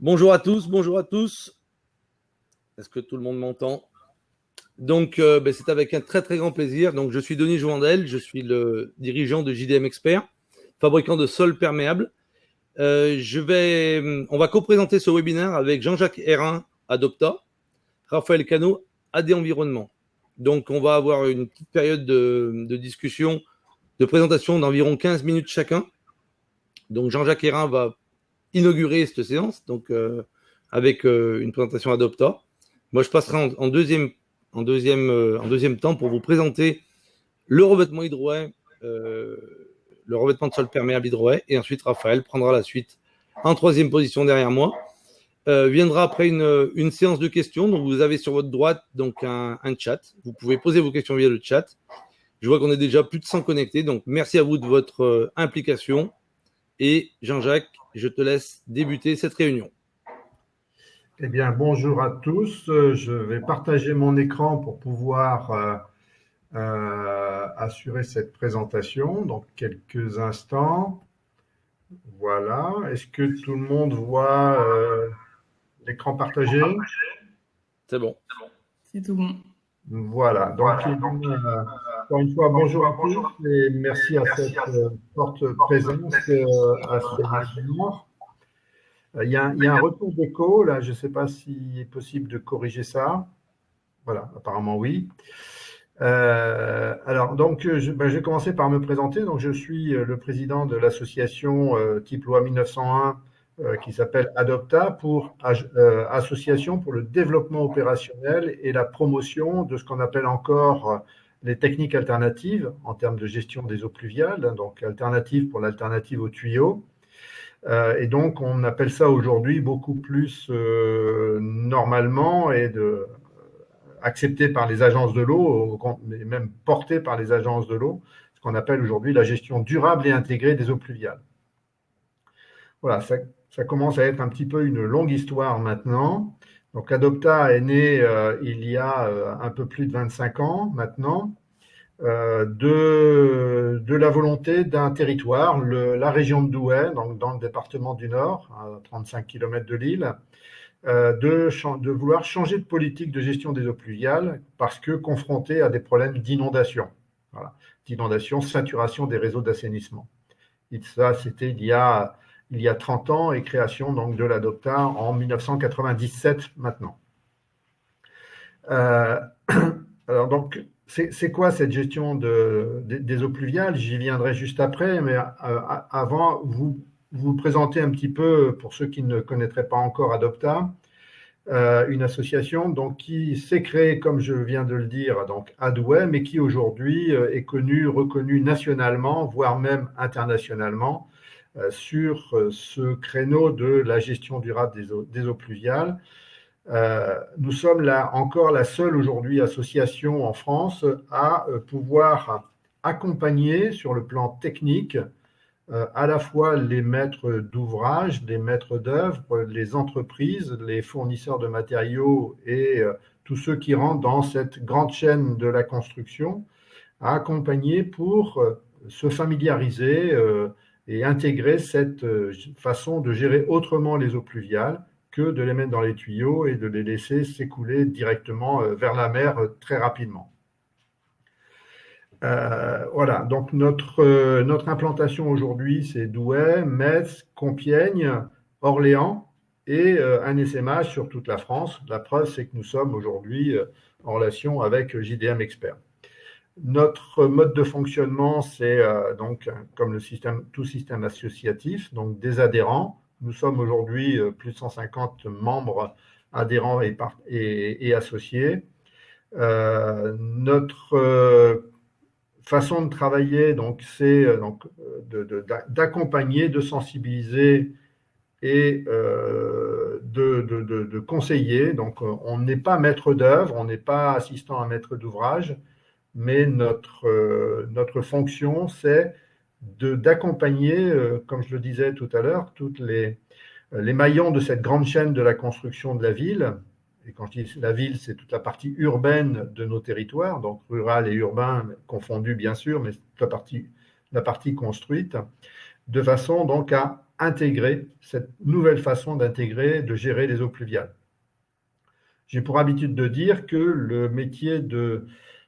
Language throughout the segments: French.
Bonjour à tous, bonjour à tous. Est-ce que tout le monde m'entend? Donc, c'est avec un très très grand plaisir. Donc, je suis Denis Jouandel, je suis le dirigeant de JDM Expert, fabricant de sols perméables. On va co-présenter ce webinaire avec Jean-Jacques Hérin, Adopta, Raphaël Cano, AD Environnement. Donc, on va avoir une petite période de discussion, de présentation d'environ 15 minutes chacun. Donc, Jean-Jacques Hérin va inaugurer cette séance, donc avec une présentation Adopta. Moi, je passerai en deuxième temps pour vous présenter le revêtement hydro-haie, le revêtement de sol perméable hydro-haie, et ensuite Raphaël prendra la suite en troisième position derrière moi. Viendra après une séance de questions. Donc, vous avez sur votre droite donc un chat. Vous pouvez poser vos questions via le chat. Je vois qu'on est déjà plus de 100 connectés, donc merci à vous de votre implication. Et Jean-Jacques, je te laisse débuter cette réunion. Eh bien, bonjour à tous. Je vais partager mon écran pour pouvoir assurer cette présentation dans quelques instants. Voilà. Est-ce que tout le monde voit l'écran partagé? C'est bon. C'est tout bon. Voilà. Donc, encore une fois, bonjour à tous et merci à cette forte présence à ce webinaire. Il y a un retour d'écho, là, je ne sais pas s'il est possible de corriger ça. Voilà, apparemment oui. Alors, donc, je vais commencer par me présenter. Donc, je suis le président de l'association type loi 1901 qui s'appelle Adopta, association pour le développement opérationnel et la promotion de ce qu'on appelle encore les techniques alternatives en termes de gestion des eaux pluviales, donc alternative pour l'alternative aux tuyaux. Et donc, on appelle ça aujourd'hui beaucoup plus normalement accepté par les agences de l'eau, mais même porté par les agences de l'eau, ce qu'on appelle aujourd'hui la gestion durable et intégrée des eaux pluviales. Voilà, ça commence à être un petit peu une longue histoire maintenant. Donc, Adopta est né il y a un peu plus de 25 ans maintenant. De la volonté d'un territoire, la région de Douai, donc dans le département du Nord, à 35 km de Lille, de vouloir changer de politique de gestion des eaux pluviales parce que confronté à des problèmes d'inondation. Voilà, d'inondation, saturation des réseaux d'assainissement. Et ça, c'était il y a 30 ans et création donc de l'Adopta en 1997 maintenant. Alors donc, c'est quoi cette gestion des eaux pluviales? J'y viendrai juste après, mais avant, vous présenter un petit peu, pour ceux qui ne connaîtraient pas encore Adopta, une association donc, qui s'est créée, comme je viens de le dire, donc à Douai, mais qui aujourd'hui est reconnue nationalement, voire même internationalement, sur ce créneau de la gestion durable des eaux pluviales. Nous sommes encore la seule aujourd'hui association en France à pouvoir accompagner sur le plan technique à la fois les maîtres d'ouvrage, les maîtres d'œuvre, les entreprises, les fournisseurs de matériaux et tous ceux qui rentrent dans cette grande chaîne de la construction, à accompagner pour se familiariser et intégrer cette façon de gérer autrement les eaux pluviales que de les mettre dans les tuyaux et de les laisser s'écouler directement vers la mer très rapidement. Voilà, donc notre implantation aujourd'hui, c'est Douai, Metz, Compiègne, Orléans et un essaimage sur toute la France. La preuve, c'est que nous sommes aujourd'hui en relation avec JDM Expert. Notre mode de fonctionnement, c'est donc comme tout système associatif, donc des adhérents. Nous sommes aujourd'hui plus de 150 membres adhérents et associés. Notre façon de travailler, donc, c'est d'accompagner, de sensibiliser et de conseiller. Donc, on n'est pas maître d'œuvre, on n'est pas assistant à maître d'ouvrage, mais notre fonction, c'est d'accompagner, comme je le disais tout à l'heure, toutes les maillons de cette grande chaîne de la construction de la ville. Et quand je dis la ville, c'est toute la partie urbaine de nos territoires, donc rural et urbain confondus bien sûr, mais toute la partie construite, de façon donc à intégrer cette nouvelle façon de gérer les eaux pluviales. J'ai pour habitude de dire que le métier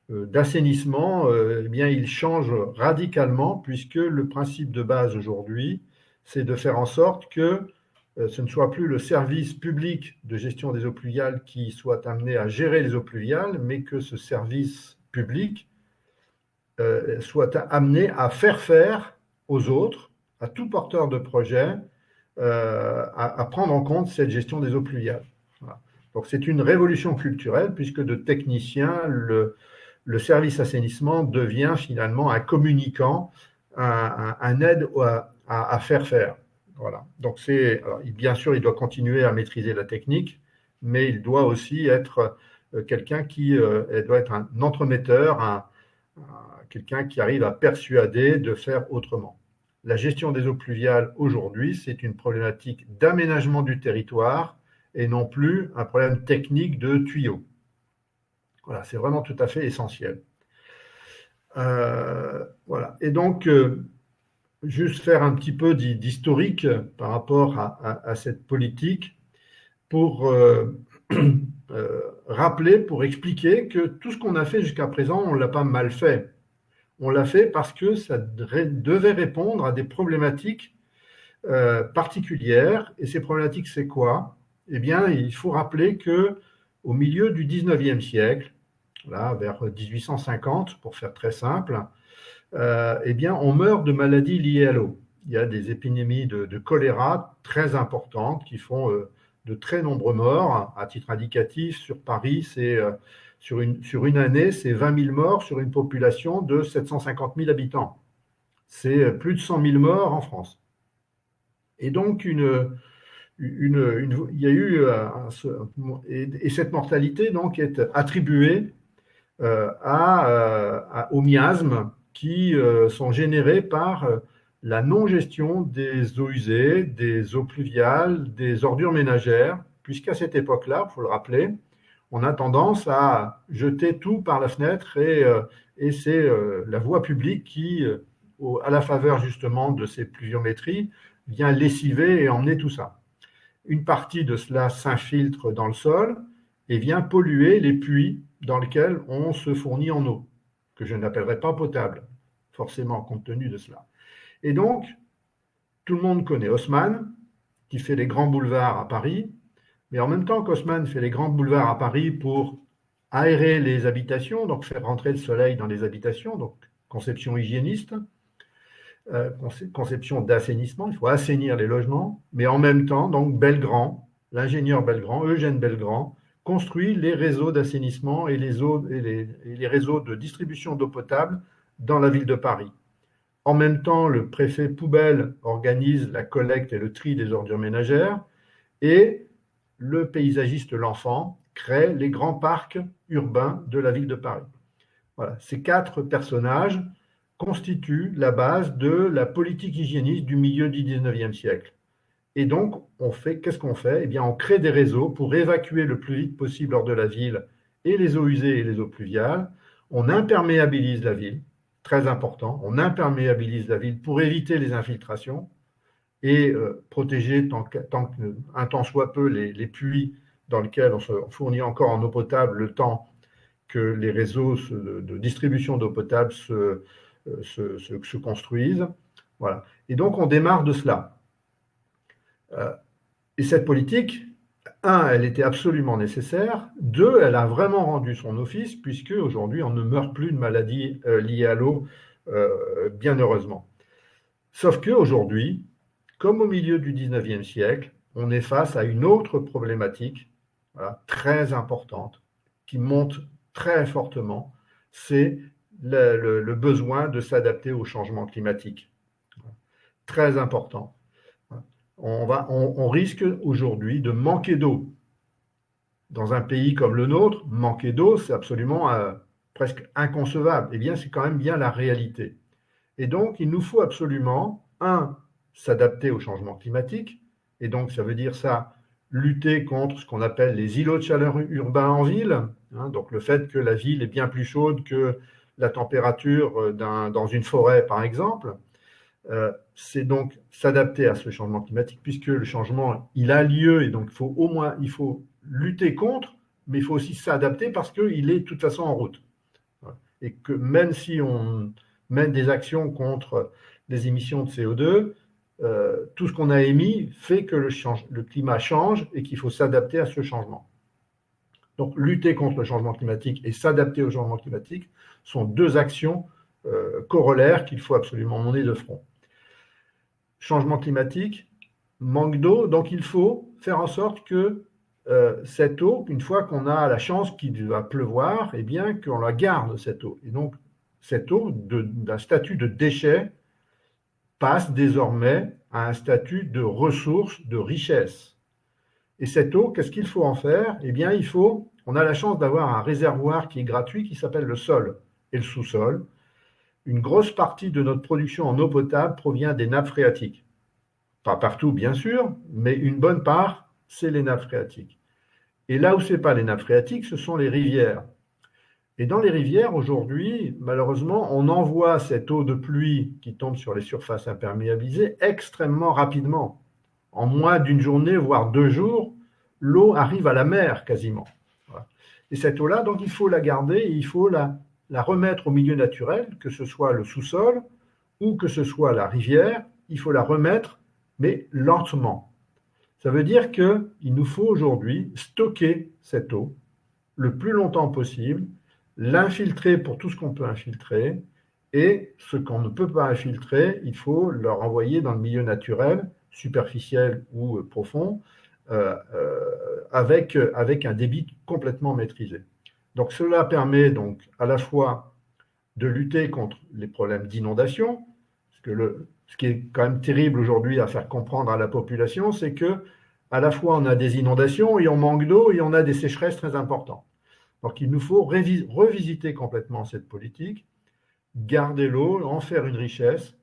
d'assainissement, eh bien, il change radicalement puisque le principe de base aujourd'hui, c'est de faire en sorte que ce ne soit plus le service public de gestion des eaux pluviales qui soit amené à gérer les eaux pluviales, mais que ce service public soit amené à faire aux autres, à tout porteur de projet, à prendre en compte cette gestion des eaux pluviales. Voilà. Donc c'est une révolution culturelle puisque de technicien, le service assainissement devient finalement un communicant, un aide à faire. Voilà. Donc alors, bien sûr, il doit continuer à maîtriser la technique, mais il doit aussi être quelqu'un qui doit être un entremetteur, quelqu'un qui arrive à persuader de faire autrement. La gestion des eaux pluviales aujourd'hui, c'est une problématique d'aménagement du territoire et non plus un problème technique de tuyaux. Voilà, c'est vraiment tout à fait essentiel. Voilà. Et donc, juste faire un petit peu d'historique par rapport à cette politique pour rappeler, pour expliquer que tout ce qu'on a fait jusqu'à présent, on ne l'a pas mal fait. On l'a fait parce que ça devait répondre à des problématiques particulières. Et ces problématiques, c'est quoi? Eh bien, il faut rappeler qu'au milieu du 19e siècle, là, vers 1850, pour faire très simple, eh bien, on meurt de maladies liées à l'eau. Il y a des épidémies de choléra très importantes qui font de très nombreux morts. À titre indicatif, sur Paris, c'est sur une année, c'est 20 000 morts sur une population de 750 000 habitants. C'est plus de 100 000 morts en France. Et donc, il y a eu et cette mortalité donc est attribuée aux miasmes qui sont générés par la non-gestion des eaux usées, des eaux pluviales, des ordures ménagères, puisqu'à cette époque-là, il faut le rappeler, on a tendance à jeter tout par la fenêtre et c'est la voie publique qui, à la faveur justement de ces pluviométries, vient lessiver et emmener tout ça. Une partie de cela s'infiltre dans le sol et vient polluer les puits dans lesquels on se fournit en eau, que je n'appellerai pas potable, forcément, compte tenu de cela. Et donc, tout le monde connaît Haussmann, qui fait les grands boulevards à Paris, mais en même temps qu'Haussmann fait les grands boulevards à Paris pour aérer les habitations, donc faire rentrer le soleil dans les habitations, donc conception hygiéniste, conception d'assainissement, il faut assainir les logements, mais en même temps, donc Belgrand, l'ingénieur Belgrand, Eugène Belgrand, construit les réseaux d'assainissement et les réseaux de distribution d'eau potable dans la ville de Paris. En même temps, le préfet Poubelle organise la collecte et le tri des ordures ménagères et le paysagiste L'Enfant crée les grands parcs urbains de la ville de Paris. Voilà, ces 4 personnages constituent la base de la politique hygiéniste du milieu du 19e siècle. Et donc, qu'est-ce qu'on fait? Eh bien, on crée des réseaux pour évacuer le plus vite possible hors de la ville et les eaux usées et les eaux pluviales. On imperméabilise la ville, très important, on imperméabilise la ville pour éviter les infiltrations et protéger un temps soit peu les puits dans lesquels on se fournit encore en eau potable le temps que les réseaux de distribution d'eau potable se construisent. Voilà. Et donc, on démarre de cela. Et cette politique, 1, elle était absolument nécessaire. 2, elle a vraiment rendu son office, puisque aujourd'hui, on ne meurt plus de maladies liées à l'eau, bien heureusement. Sauf qu'aujourd'hui, comme au milieu du 19e siècle, on est face à une autre problématique, voilà, très importante, qui monte très fortement, c'est le besoin de s'adapter au changement climatique. Très important. On risque aujourd'hui de manquer d'eau. Dans un pays comme le nôtre, manquer d'eau, c'est absolument presque inconcevable. Eh bien, c'est quand même bien la réalité. Et donc, il nous faut absolument, 1, s'adapter au changement climatique. Et donc, ça veut dire ça, lutter contre ce qu'on appelle les îlots de chaleur urbains en ville. Hein, donc, le fait que la ville est bien plus chaude que la température dans une forêt, par exemple. c'est donc s'adapter à ce changement climatique, puisque le changement, il a lieu, et donc il faut lutter contre, mais il faut aussi s'adapter parce qu'il est de toute façon en route. Et que même si on mène des actions contre les émissions de CO2, tout ce qu'on a émis fait que le climat change et qu'il faut s'adapter à ce changement. Donc, lutter contre le changement climatique et s'adapter au changement climatique sont deux actions corollaires qu'il faut absolument mener de front. Changement climatique, manque d'eau, donc il faut faire en sorte que cette eau, une fois qu'on a la chance qu'il va pleuvoir, eh bien qu'on la garde, cette eau. Et donc, cette eau, d'un statut de déchet, passe désormais à un statut de ressource, de richesse. Et cette eau, qu'est-ce qu'il faut en faire? Eh bien, on a la chance d'avoir un réservoir qui est gratuit, qui s'appelle le sol et le sous-sol. Une grosse partie de notre production en eau potable provient des nappes phréatiques. Pas partout, bien sûr, mais une bonne part, c'est les nappes phréatiques. Et là où ce n'est pas les nappes phréatiques, ce sont les rivières. Et dans les rivières, aujourd'hui, malheureusement, on envoie cette eau de pluie qui tombe sur les surfaces imperméabilisées extrêmement rapidement. En moins d'une journée, voire 2 jours, l'eau arrive à la mer quasiment. Voilà. Et cette eau-là, donc il faut la garder et il faut la remettre au milieu naturel, que ce soit le sous-sol ou que ce soit la rivière, il faut la remettre, mais lentement. Ça veut dire qu'il nous faut aujourd'hui stocker cette eau le plus longtemps possible, l'infiltrer pour tout ce qu'on peut infiltrer, et ce qu'on ne peut pas infiltrer, il faut le renvoyer dans le milieu naturel, superficiel ou profond, avec un débit complètement maîtrisé. Donc cela permet donc à la fois de lutter contre les problèmes d'inondation, parce que ce qui est quand même terrible aujourd'hui à faire comprendre à la population, c'est que à la fois on a des inondations et on manque d'eau et on a des sécheresses très importantes. Donc il nous faut revisiter complètement cette politique, garder l'eau, en faire une richesse,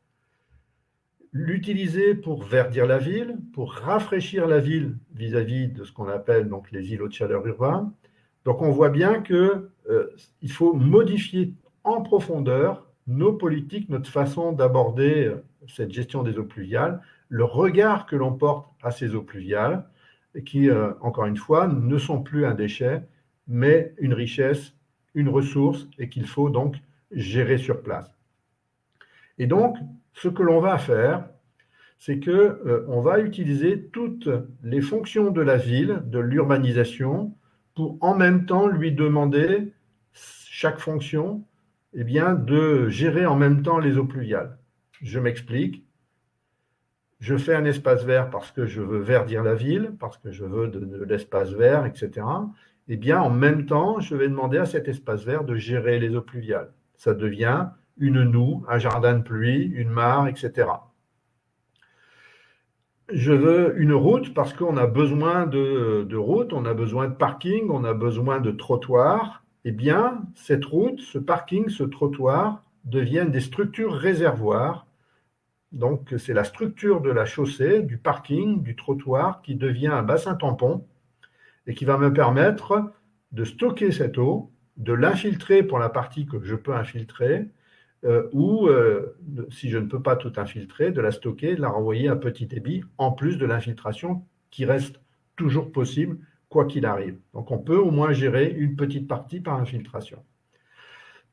l'utiliser pour verdir la ville, pour rafraîchir la ville vis-à-vis de ce qu'on appelle donc les îlots de chaleur urbains. Donc on voit bien qu'il faut modifier en profondeur nos politiques, notre façon d'aborder cette gestion des eaux pluviales, le regard que l'on porte à ces eaux pluviales, qui, encore une fois, ne sont plus un déchet, mais une richesse, une ressource, et qu'il faut donc gérer sur place. Et donc, ce que l'on va faire, c'est qu'on va utiliser toutes les fonctions de la ville, de l'urbanisation, pour en même temps lui demander, chaque fonction, eh bien, de gérer en même temps les eaux pluviales. Je m'explique. Je fais un espace vert parce que je veux verdir la ville, parce que je veux de l'espace vert, etc. Eh bien, en même temps, je vais demander à cet espace vert de gérer les eaux pluviales. Ça devient une noue, un jardin de pluie, une mare, etc. Je veux une route parce qu'on a besoin de route, on a besoin de parking, on a besoin de trottoirs. Eh bien, cette route, ce parking, ce trottoir deviennent des structures réservoirs. Donc, c'est la structure de la chaussée, du parking, du trottoir qui devient un bassin tampon et qui va me permettre de stocker cette eau, de l'infiltrer pour la partie que je peux infiltrer, ou, si je ne peux pas tout infiltrer, de la stocker, de la renvoyer à petit débit, en plus de l'infiltration qui reste toujours possible, quoi qu'il arrive. Donc, on peut au moins gérer une petite partie par infiltration.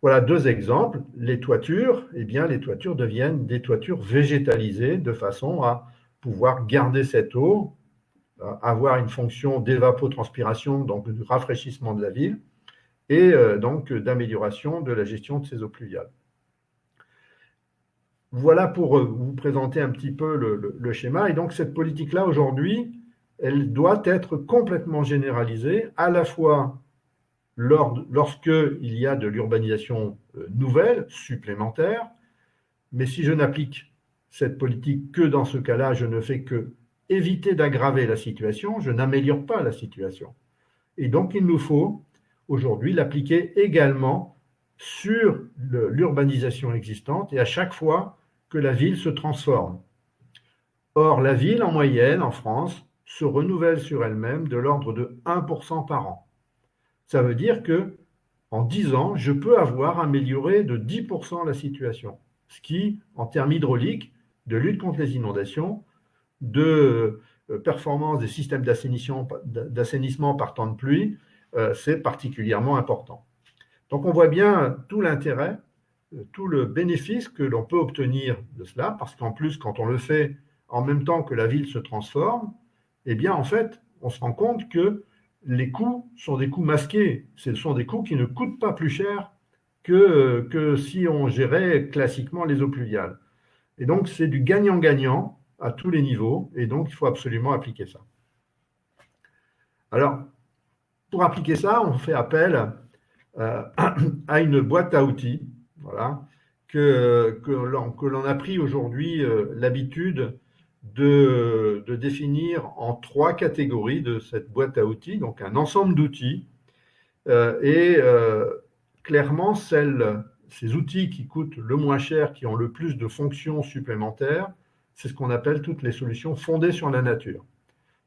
Voilà 2 exemples. Les toitures, eh bien, les toitures deviennent des toitures végétalisées de façon à pouvoir garder cette eau, avoir une fonction d'évapotranspiration, donc de rafraîchissement de la ville, et donc d'amélioration de la gestion de ces eaux pluviales. Voilà pour vous présenter un petit peu le schéma. Et donc cette politique-là, aujourd'hui, elle doit être complètement généralisée, à la fois lorsqu'il y a de l'urbanisation nouvelle, supplémentaire, mais si je n'applique cette politique que dans ce cas-là, je ne fais que éviter d'aggraver la situation, je n'améliore pas la situation. Et donc il nous faut aujourd'hui l'appliquer également sur l'urbanisation existante et à chaque fois que la ville se transforme. Or, la ville, en moyenne, en France, se renouvelle sur elle-même de l'ordre de 1% par an. Ça veut dire que en 10 ans, je peux avoir amélioré de 10% la situation, ce qui, en termes hydrauliques, de lutte contre les inondations, de performance des systèmes d'assainissement par temps de pluie, c'est particulièrement important. Donc on voit bien tout l'intérêt, tout le bénéfice que l'on peut obtenir de cela, parce qu'en plus, quand on le fait en même temps que la ville se transforme, eh bien en fait, on se rend compte que les coûts sont des coûts masqués. Ce sont des coûts qui ne coûtent pas plus cher que si on gérait classiquement les eaux pluviales. Et donc, c'est du gagnant-gagnant à tous les niveaux, et donc il faut absolument appliquer ça. Alors, pour appliquer ça, on fait appel à une boîte à outils, voilà, que l'on a pris aujourd'hui l'habitude de définir en 3 catégories de cette boîte à outils, donc un ensemble d'outils, clairement, ces outils qui coûtent le moins cher, qui ont le plus de fonctions supplémentaires, c'est ce qu'on appelle toutes les solutions fondées sur la nature.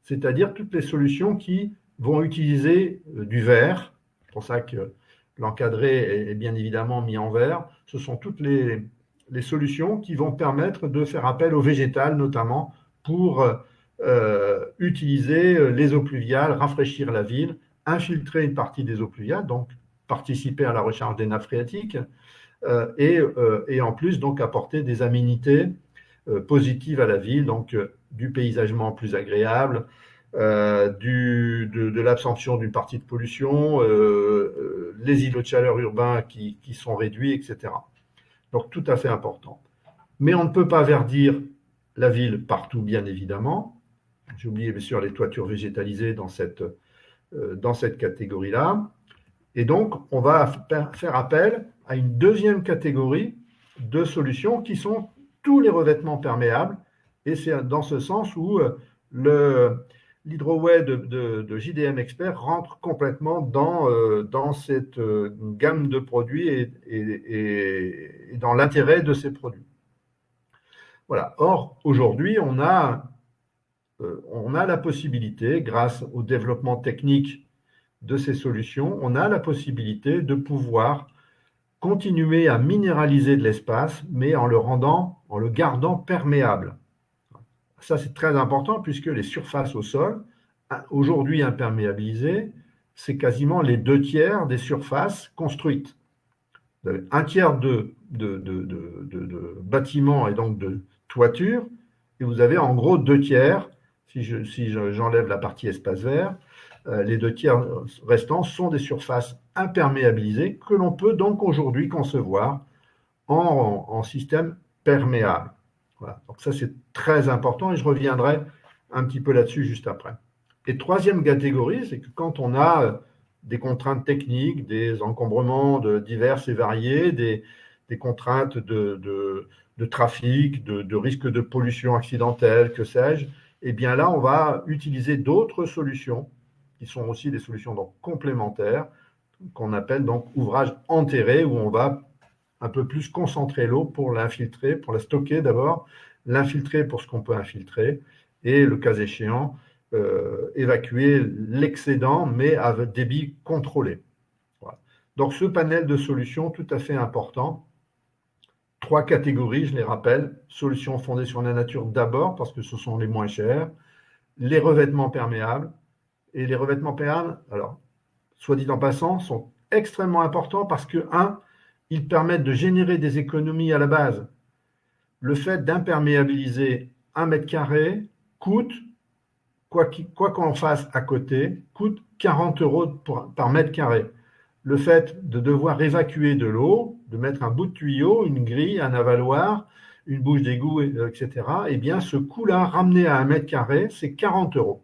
C'est-à-dire toutes les solutions qui vont utiliser du verre. C'est pour ça que l'encadré est bien évidemment mis en verre. Ce sont toutes les solutions qui vont permettre de faire appel au végétal, notamment pour utiliser les eaux pluviales, rafraîchir la ville, infiltrer une partie des eaux pluviales, donc participer à la recharge des nappes phréatiques, et en plus donc apporter des aménités positives à la ville, donc du paysagement plus agréable, de l'absorption d'une partie de pollution, les îlots de chaleur urbains qui sont réduits, etc. Donc tout à fait important. Mais on ne peut pas verdir la ville partout, bien évidemment. J'ai oublié bien sûr les toitures végétalisées dans cette catégorie-là. Et donc, on va faire appel à une deuxième catégorie de solutions qui sont tous les revêtements perméables. Et c'est dans ce sens où l'Hydroway de JDM Expert rentre complètement dans cette gamme de produits et dans l'intérêt de ces produits. Voilà. Or, aujourd'hui, on a la possibilité, grâce au développement technique de ces solutions, on a la possibilité de pouvoir continuer à minéraliser de l'espace, mais en le gardant perméable. Ça, c'est très important puisque les surfaces au sol, aujourd'hui imperméabilisées, c'est quasiment les 2/3 des surfaces construites. Vous avez 1/3 de bâtiments et donc de toitures, et vous avez en gros 2/3, si j'enlève la partie espace vert, les 2/3 restants sont des surfaces imperméabilisées que l'on peut donc aujourd'hui concevoir en système perméable. Voilà. Donc ça, c'est très important et je reviendrai un petit peu là-dessus juste après. Et troisième catégorie, c'est que quand on a des contraintes techniques, des encombrements divers et variés, des contraintes de trafic, de risque de pollution accidentelle, que sais-je, eh bien là, on va utiliser d'autres solutions qui sont aussi des solutions donc complémentaires, qu'on appelle donc ouvrage enterré, où on va un peu plus concentrer l'eau pour l'infiltrer, pour la stocker d'abord, l'infiltrer pour ce qu'on peut infiltrer, et le cas échéant, évacuer l'excédent, mais avec débit contrôlé. Voilà. Donc ce panel de solutions tout à fait important. 3 catégories, je les rappelle, solutions fondées sur la nature d'abord, parce que ce sont les moins chers, les revêtements perméables, et les revêtements perméables, alors, soit dit en passant, sont extrêmement importants parce que, ils permettent de générer des économies à la base. Le fait d'imperméabiliser 1 mètre carré coûte, quoi qu'on fasse à côté, coûte 40 € par mètre carré. Le fait de devoir évacuer de l'eau, de mettre un bout de tuyau, une grille, un avaloir, une bouche d'égout, etc., eh bien, ce coût-là, ramené à 1 mètre carré, c'est 40 €.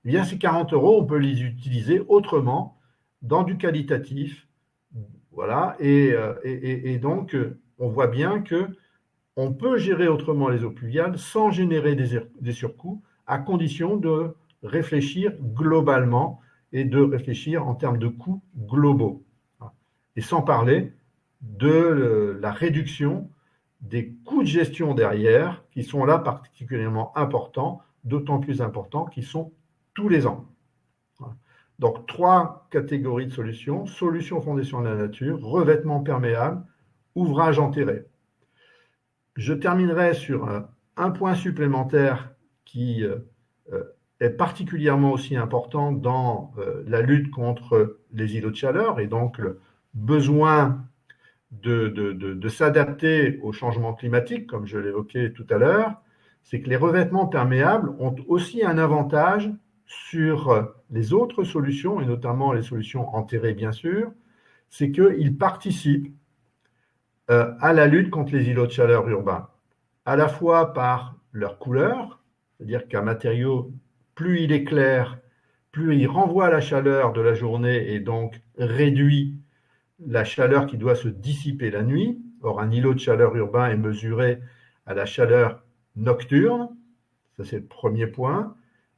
Eh bien, ces 40 €, on peut les utiliser autrement, dans du qualitatif. Voilà. Et donc, on voit bien qu'on peut gérer autrement les eaux pluviales sans générer des surcoûts, à condition de réfléchir globalement et de réfléchir en termes de coûts globaux. Et sans parler de la réduction des coûts de gestion derrière, qui sont là particulièrement importants, d'autant plus importants qu'ils sont tous les ans. Donc, 3 catégories de solutions: solutions fondées sur la nature, revêtement perméable, ouvrage enterré. Je terminerai sur un point supplémentaire qui est particulièrement aussi important dans la lutte contre les îlots de chaleur et donc le besoin de s'adapter au changement climatique, comme je l'évoquais tout à l'heure, c'est que les revêtements perméables ont aussi un avantage sur les autres solutions, et notamment les solutions enterrées, bien sûr, c'est qu'ils participent à la lutte contre les îlots de chaleur urbains, à la fois par leur couleur, c'est-à-dire qu'un matériau, plus il est clair, plus il renvoie la chaleur de la journée et donc réduit la chaleur qui doit se dissiper la nuit. Or, un îlot de chaleur urbain est mesuré à la chaleur nocturne. Ça, c'est le premier point.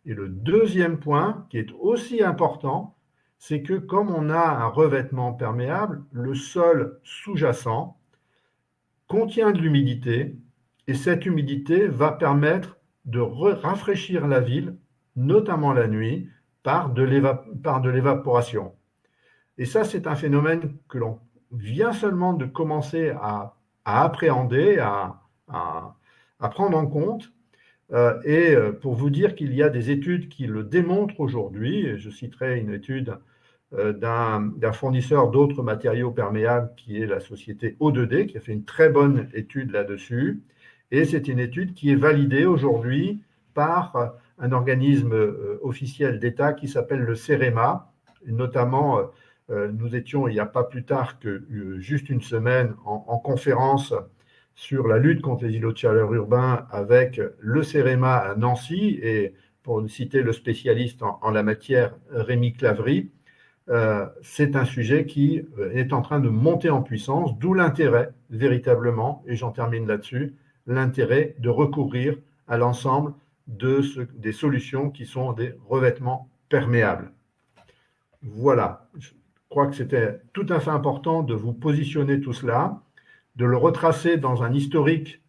Et le deuxième point, qui est aussi important, c'est que comme on a un revêtement perméable, le sol sous-jacent contient de l'humidité et cette humidité va permettre de rafraîchir la ville, notamment la nuit, par de l'évaporation. Et ça, c'est un phénomène que l'on vient seulement de commencer à appréhender, à prendre en compte. Et pour vous dire qu'il y a des études qui le démontrent aujourd'hui, je citerai une étude d'un fournisseur d'autres matériaux perméables qui est la société O2D, qui a fait une très bonne étude là-dessus. Et c'est une étude qui est validée aujourd'hui par un organisme officiel d'État qui s'appelle le CEREMA. Et notamment, nous étions il n'y a pas plus tard que juste une semaine en conférence sur la lutte contre les îlots de chaleur urbains avec le CEREMA à Nancy et pour citer le spécialiste en la matière, Rémi Claverie. C'est un sujet qui est en train de monter en puissance, d'où l'intérêt véritablement, et j'en termine là-dessus, l'intérêt de recourir à l'ensemble des solutions qui sont des revêtements perméables. Voilà, je crois que c'était tout à fait important de vous positionner tout cela, de le retracer dans un historique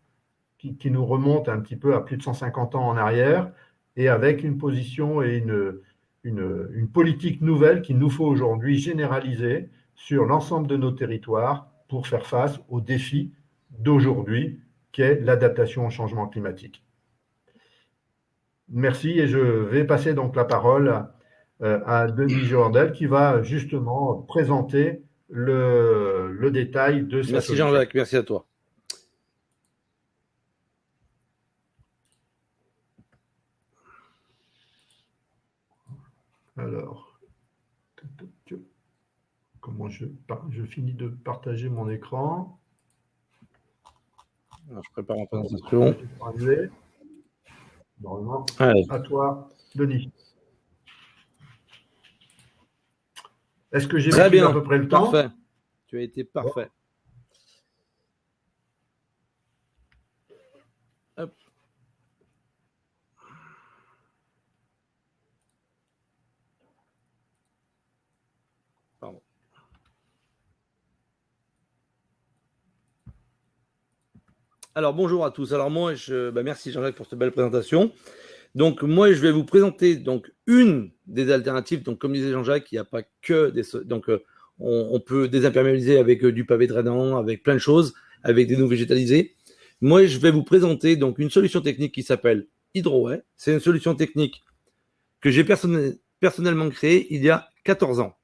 qui nous remonte un petit peu à plus de 150 ans en arrière, et avec une position et une politique nouvelle qu'il nous faut aujourd'hui généraliser sur l'ensemble de nos territoires pour faire face aux défis d'aujourd'hui, qu'est l'adaptation au changement climatique. Merci et je vais passer donc la parole à Denis Jordel qui va justement présenter le détail de sa Merci solution. Jean-Jacques, merci à toi. Alors, comment je finis de partager mon écran. Alors, je prépare la présentation. Normalement, Allez. à toi, Denis. Est-ce que j'ai pris à peu près le temps? Parfait. Tu as été parfait. Hop. Pardon. Alors, bonjour à tous. Alors, moi, merci Jean-Jacques pour cette belle présentation. Donc, moi, je vais vous présenter donc, une des alternatives. Donc, comme disait Jean-Jacques, il n'y a pas que des... Donc, on peut désimperméabiliser avec du pavé drainant, avec plein de choses, avec des nouveaux végétalisés. Moi, je vais vous présenter donc une solution technique qui s'appelle Hydroway. C'est une solution technique que j'ai personnellement créée il y a 14 ans.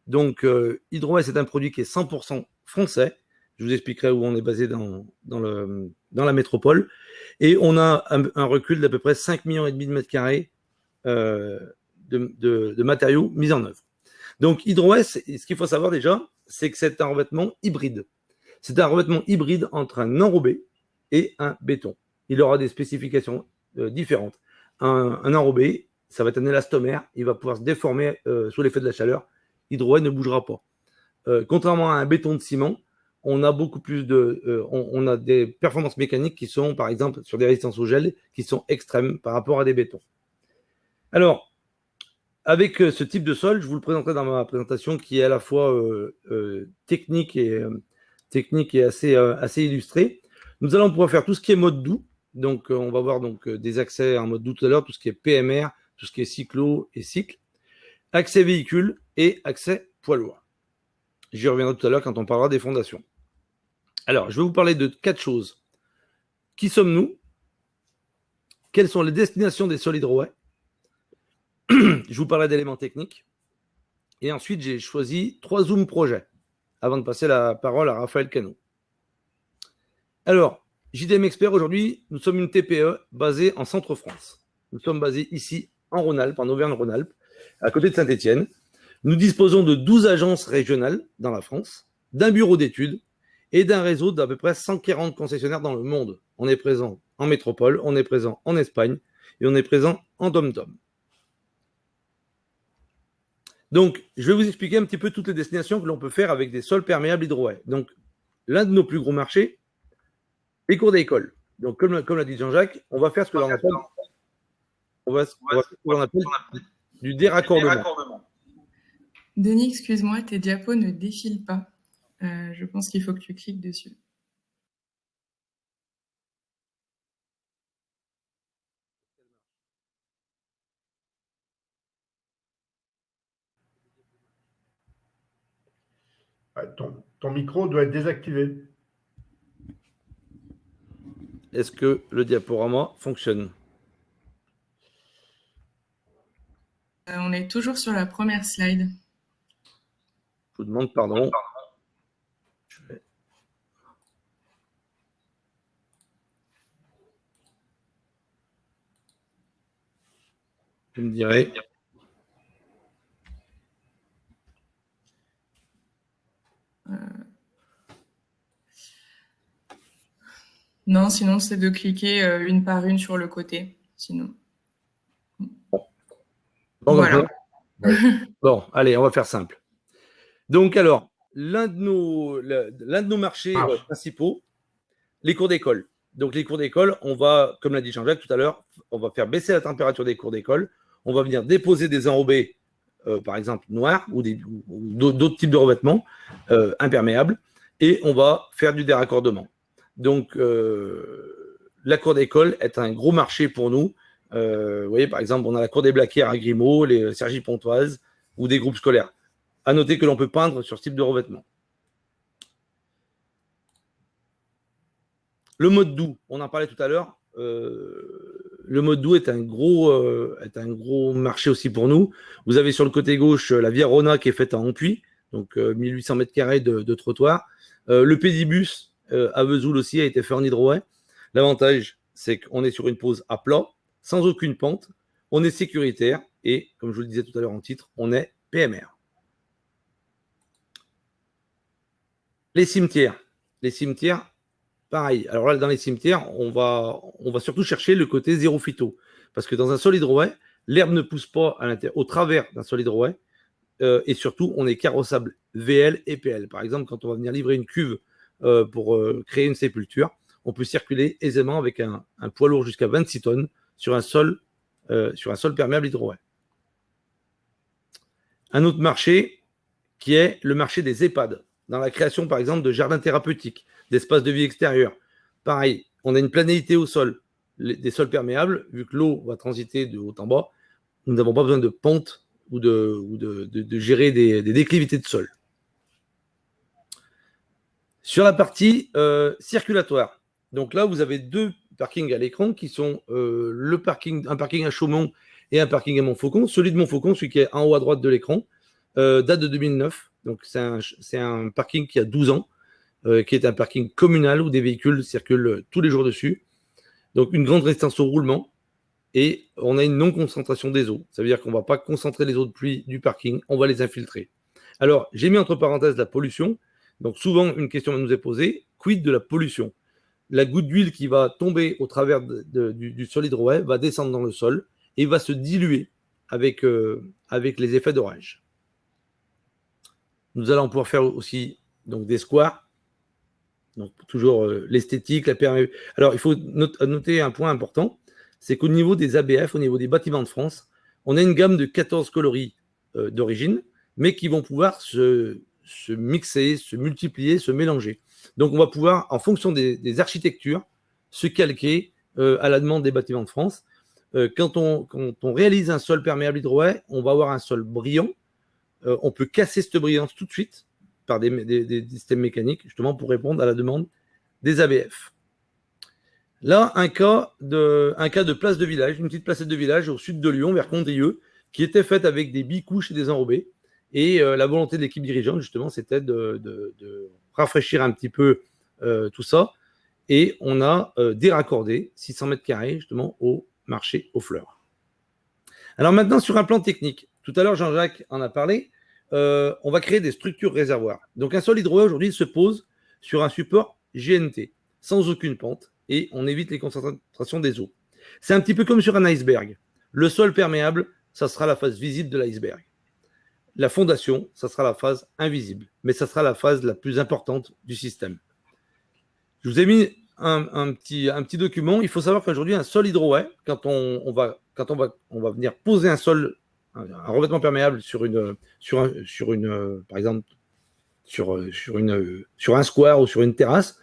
Donc, Hydroway, c'est un produit qui est 100% français. Je vous expliquerai où on est basé dans la métropole. Et on a un recul d'à peu près 5,5 millions de mètres carrés de matériaux mis en œuvre. Donc, Hydroway, ce qu'il faut savoir déjà, c'est que c'est un revêtement hybride. C'est un revêtement hybride entre un enrobé et un béton. Il aura des spécifications différentes. Un enrobé, ça va être un élastomère, il va pouvoir se déformer sous l'effet de la chaleur. Hydroway ne bougera pas. Contrairement à un béton de ciment, on a beaucoup plus on a des performances mécaniques qui sont, par exemple, sur des résistances au gel, qui sont extrêmes par rapport à des bétons. Alors, avec ce type de sol, je vous le présenterai dans ma présentation qui est à la fois technique et assez illustrée. Nous allons pouvoir faire tout ce qui est mode doux. Donc, on va voir donc, des accès en mode doux tout à l'heure, tout ce qui est PMR, tout ce qui est cyclo et cycle, accès véhicule et accès poids lourd. J'y reviendrai tout à l'heure quand on parlera des fondations. Alors, je vais vous parler de 4 choses. Qui sommes-nous? Quelles sont les destinations des sols hydro-ouais? Je vous parlerai d'éléments techniques. Et ensuite, j'ai choisi 3 Zoom projets avant de passer la parole à Raphaël Cano. Alors, JDM Expert, aujourd'hui, nous sommes une TPE basée en Centre-France. Nous sommes basés ici, en Rhône-Alpes, en Auvergne-Rhône-Alpes, à côté de Saint-Étienne. Nous disposons de 12 agences régionales dans la France, d'un bureau d'études et d'un réseau d'à peu près 140 concessionnaires dans le monde. On est présent en métropole, on est présent en Espagne et on est présent en dom-tom. Donc, je vais vous expliquer un petit peu toutes les destinations que l'on peut faire avec des sols perméables hydro-ouais. Donc, l'un de nos plus gros marchés, les cours d'école. Donc, comme l'a dit Jean-Jacques, on va faire ce que l'on appelle, du déraccordement. Denis, excuse-moi, tes diapos ne défilent pas. Je pense qu'il faut que tu cliques dessus. Ton micro doit être désactivé. Est-ce que le diaporama fonctionne? On est toujours sur la première slide. Je vous demande pardon. Je me dirais. Non, sinon c'est de cliquer une par une sur le côté. Sinon. Bon, voilà. Bon, allez, on va faire simple. Donc alors, l'un de nos marchés principaux, les cours d'école. Donc les cours d'école, on va, comme l'a dit Jean-Jacques tout à l'heure, on va faire baisser la température des cours d'école. On va venir déposer des enrobés, par exemple noirs ou d'autres types de revêtements imperméables, et on va faire du déraccordement. Donc la cour d'école est un gros marché pour nous. Vous voyez, par exemple, on a la cour des Blaquières à Grimaud, les Cergy-Pontoise ou des groupes scolaires. À noter que l'on peut peindre sur ce type de revêtement. Le mode doux, on en parlait tout à l'heure. Le mode doux est un gros marché aussi pour nous. Vous avez sur le côté gauche la Via Rona qui est faite en puits, donc 1800 mètres carrés de trottoir. Le pédibus à Vesoul aussi a été fait en hydro-ouais. L'avantage, c'est qu'on est sur une pose à plat, sans aucune pente. On est sécuritaire et, comme je vous le disais tout à l'heure en titre, on est PMR. Les cimetières. Les cimetières, pareil. Alors là, dans les cimetières, on va surtout chercher le côté zéro phyto. Parce que dans un sol hydro-ouais, l'herbe ne pousse pas au travers d'un sol hydro-ouais. Et surtout, on est carrossable VL et PL. Par exemple, quand on va venir livrer une cuve pour créer une sépulture, on peut circuler aisément avec un poids lourd jusqu'à 26 tonnes sur un sol perméable hydro-ouais. Un autre marché qui est le marché des EHPAD. Dans la création, par exemple, de jardins thérapeutiques, d'espaces de vie extérieurs. Pareil, on a une planéité au sol, des sols perméables, vu que l'eau va transiter de haut en bas, nous n'avons pas besoin de pente ou de gérer des déclivités de sol. Sur la partie circulatoire, donc là, vous avez 2 parkings à l'écran qui sont un parking à Chaumont et un parking à Montfaucon. Celui de Montfaucon, celui qui est en haut à droite de l'écran, date de 2009. Donc, c'est un parking qui a 12 ans, qui est un parking communal où des véhicules circulent tous les jours dessus. Donc, une grande résistance au roulement et on a une non-concentration des eaux. Ça veut dire qu'on ne va pas concentrer les eaux de pluie du parking, on va les infiltrer. Alors, j'ai mis entre parenthèses la pollution. Donc, souvent, une question nous est posée, quid de la pollution? La goutte d'huile qui va tomber au travers du sol hydro-ouais va descendre dans le sol et va se diluer avec les effets d'orage. Nous allons pouvoir faire aussi donc, des squares. Donc, toujours l'esthétique, la perméabilité. Alors, il faut noter un point important, c'est qu'au niveau des ABF, au niveau des bâtiments de France, on a une gamme de 14 coloris d'origine, mais qui vont pouvoir se mixer, se multiplier, se mélanger. Donc, on va pouvoir, en fonction des architectures, se calquer à la demande des bâtiments de France. Quand on réalise un sol perméable hydro-ouais, on va avoir un sol brillant. On peut casser cette brillance tout de suite par des systèmes mécaniques, justement pour répondre à la demande des ABF. Là, un cas de place de village, une petite placette de village au sud de Lyon, vers Condrieu, qui était faite avec des bicouches et des enrobés. Et la volonté de l'équipe dirigeante, justement, c'était de rafraîchir un petit peu tout ça. Et on a déraccordé 600 mètres carrés, justement, au marché aux fleurs. Alors maintenant, sur un plan technique, tout à l'heure, Jean-Jacques en a parlé, on va créer des structures réservoirs. Donc un sol hydroé, aujourd'hui, se pose sur un support GNT, sans aucune pente, et on évite les concentrations des eaux. C'est un petit peu comme sur un iceberg. Le sol perméable, ça sera la face visible de l'iceberg. La fondation, ça sera la phase invisible, mais ça sera la phase la plus importante du système. Je vous ai mis un petit document. Il faut savoir qu'aujourd'hui, un sol hydroé, quand on va venir poser un sol, un revêtement perméable par exemple, sur un square ou sur une terrasse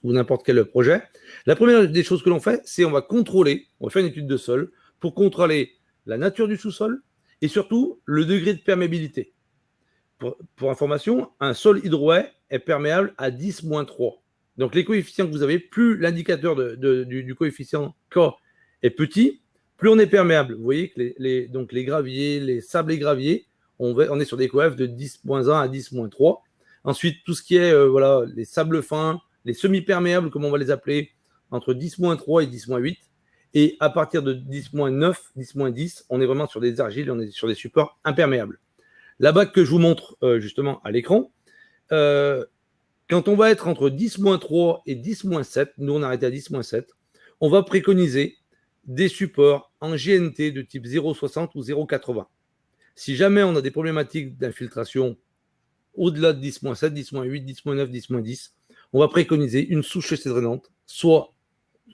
ou n'importe quel projet, la première des choses que l'on fait, c'est on va faire une étude de sol pour contrôler la nature du sous-sol et surtout le degré de perméabilité. Pour information, un sol hydroé est perméable à 10-3. Donc les coefficients que vous avez, plus l'indicateur du coefficient K est petit, plus on est perméable. Vous voyez que donc les graviers, les sables et graviers, on est sur des coefs de 10-1 à 10-3. Ensuite, tout ce qui est les sables fins, les semi-perméables, comme on va les appeler, entre 10-3 et 10-8. Et à partir de 10-9, 10-10, on est vraiment sur des argiles, on est sur des supports imperméables. La bague que je vous montre justement à l'écran, quand on va être entre 10-3 et 10-7, nous on a arrêté à 10-7, on va préconiser des supports en GNT de type 0,60 ou 0,80. Si jamais on a des problématiques d'infiltration au-delà de 10-7, 10-8, 10-9, 10-10, on va préconiser une sous-chaussée drainante, soit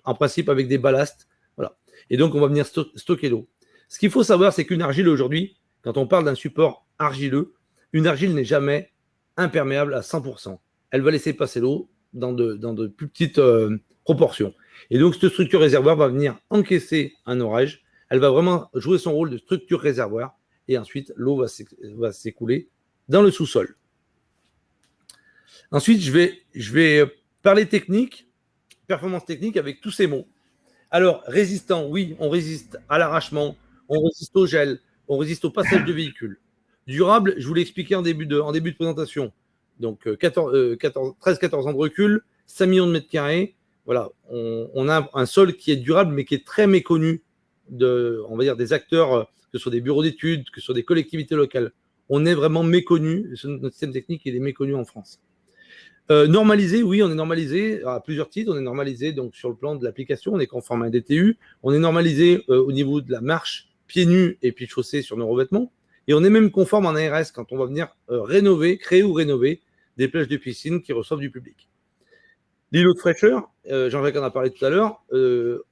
en principe avec des ballasts. Voilà. Et donc on va venir stocker l'eau. Ce qu'il faut savoir, c'est qu'une argile aujourd'hui, quand on parle d'un support argileux, une argile n'est jamais imperméable à 100%. Elle va laisser passer l'eau dans de plus petites proportions. Et donc, cette structure réservoir va venir encaisser un orage. Elle va vraiment jouer son rôle de structure réservoir. Et ensuite, l'eau va s'écouler dans le sous-sol. Ensuite, je vais parler technique, performance technique avec tous ces mots. Alors, résistant, oui, on résiste à l'arrachement, on résiste au gel, on résiste au passage de véhicules. Durable, je vous l'ai expliqué en début de présentation. Donc, 13-14 ans de recul, 5 millions de mètres carrés. Voilà, on a un sol qui est durable, mais qui est très méconnu on va dire, des acteurs, que ce soit des bureaux d'études, que ce soit des collectivités locales. On est vraiment méconnu. Notre système technique, il est méconnu en France. Normalisé, oui, on est normalisé à plusieurs titres. On est normalisé donc sur le plan de l'application, on est conforme à un DTU. On est normalisé au niveau de la marche, pieds nus et pieds chaussés sur nos revêtements. Et on est même conforme en ARS quand on va venir créer ou rénover des plages de piscine qui reçoivent du public. L'îlot de fraîcheur, Jean-Jacques en a parlé tout à l'heure,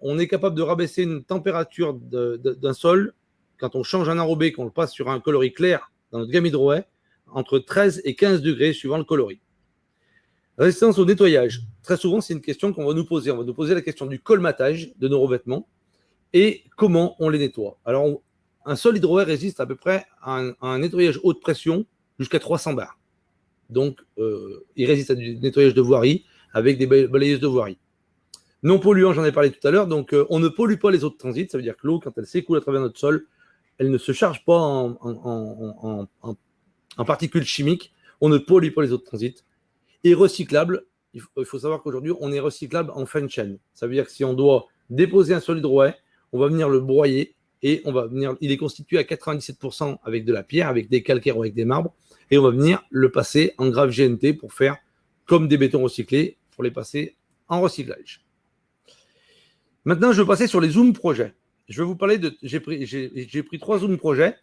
on est capable de rabaisser une température d'un sol quand on change un enrobé, qu'on le passe sur un coloris clair dans notre gamme hydroé, entre 13 et 15 degrés suivant le coloris. Résistance au nettoyage. Très souvent, c'est une question qu'on va nous poser. On va nous poser la question du colmatage de nos revêtements et comment on les nettoie. Alors, un sol hydroé résiste à peu près à un nettoyage haute pression jusqu'à 300 bars. Donc, il résiste à du nettoyage de voirie avec des balayeuses de voirie. Non polluant, j'en ai parlé tout à l'heure. Donc, on ne pollue pas les eaux de transit. Ça veut dire que l'eau, quand elle s'écoule à travers notre sol, elle ne se charge pas en particules chimiques. On ne pollue pas les eaux de transit. Et recyclable, il faut savoir qu'aujourd'hui, on est recyclable en fin de chaîne. Ça veut dire que si on doit déposer un sol hydroé, on va venir le broyer et il est constitué à 97% avec de la pierre, avec des calcaires ou avec des marbres, et on va venir le passer en grave GNT pour faire comme des bétons recyclés, pour les passer en recyclage. Maintenant, je vais passer sur les Zoom projets. Je vais vous parler j'ai pris 3 Zoom projets.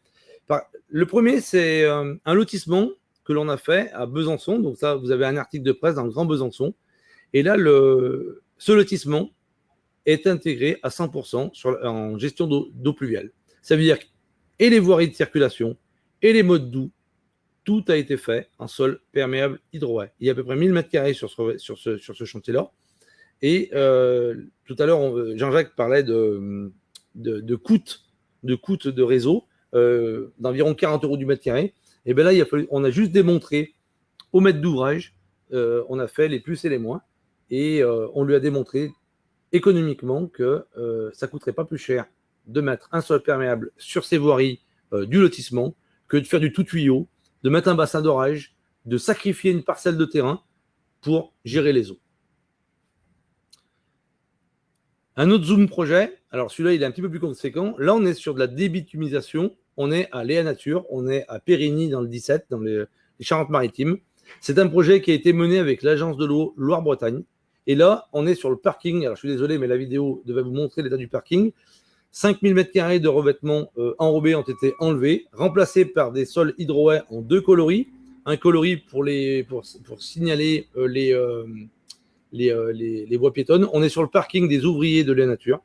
Le premier, c'est un lotissement que l'on a fait à Besançon. Donc ça, vous avez un article de presse dans le Grand Besançon. Et là, ce lotissement est intégré à 100% en gestion d'eau pluviale. Ça veut dire que et les voiries de circulation et les modes d'eau, tout a été fait en sol perméable hydroé. Il y a à peu près 1000 m² sur ce chantier-là. Et tout à l'heure, Jean-Jacques parlait de coûts de réseau d'environ 40 € du mètre carré. Et bien là, on a juste démontré au maître d'ouvrage, on a fait les plus et les moins, et on lui a démontré économiquement que ça ne coûterait pas plus cher de mettre un sol perméable sur ces voiries du lotissement que de faire du tout tuyau, de mettre un bassin d'orage, de sacrifier une parcelle de terrain pour gérer les eaux. Un autre Zoom projet, alors celui-là il est un petit peu plus conséquent. Là on est sur de la débitumisation, on est à Léa Nature, on est à Périgny dans le 17, dans les Charentes-Maritimes. C'est un projet qui a été mené avec l'agence de l'eau Loire-Bretagne. Et là on est sur le parking, alors je suis désolé mais la vidéo devait vous montrer l'état du parking. 5000 m² de revêtements enrobés ont été enlevés, remplacés par des sols hydro-haies en 2 coloris. Un coloris pour signaler les voies piétonnes. On est sur le parking des ouvriers de la nature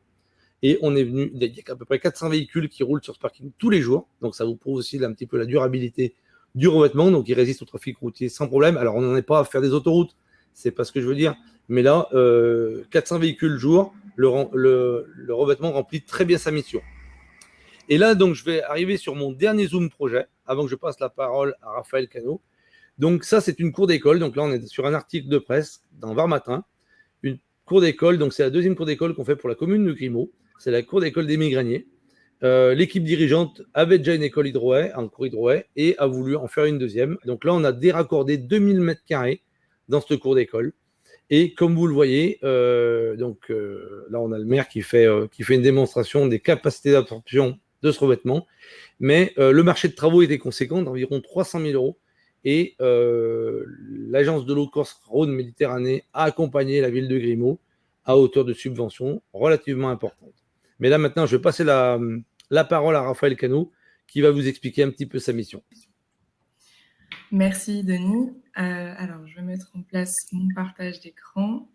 et on est venu, il y a à peu près 400 véhicules qui roulent sur ce parking tous les jours. Donc ça vous prouve aussi un petit peu la durabilité du revêtement. Donc il résiste au trafic routier sans problème. Alors on n'en est pas à faire des autoroutes, c'est pas ce que je veux dire. Mais là, 400 véhicules jour, le revêtement remplit très bien sa mission. Et là, donc, je vais arriver sur mon dernier Zoom projet, avant que je passe la parole à Raphaël Cano. Donc ça, c'est une cour d'école. Donc là, on est sur un article de presse dans Var Matin. Une cour d'école, donc c'est la deuxième cour d'école qu'on fait pour la commune de Grimaud. C'est la cour d'école des Migraniers. L'équipe dirigeante avait déjà une école hydro-haies, en cours hydro-haies, et a voulu en faire une deuxième. Donc là, on a déraccordé 2000 m² dans cette cour d'école. Et comme vous le voyez, là, on a le maire qui fait une démonstration des capacités d'absorption de ce revêtement. Mais le marché de travaux était conséquent, d'environ 300 000 euros. Et l'agence de l'eau Corse-Rhône Méditerranée a accompagné la ville de Grimaud à hauteur de subventions relativement importantes. Mais là, maintenant, je vais passer la parole à Raphaël Cano, qui va vous expliquer un petit peu sa mission. Merci, Denis. Alors, je vais mettre en place mon partage d'écran.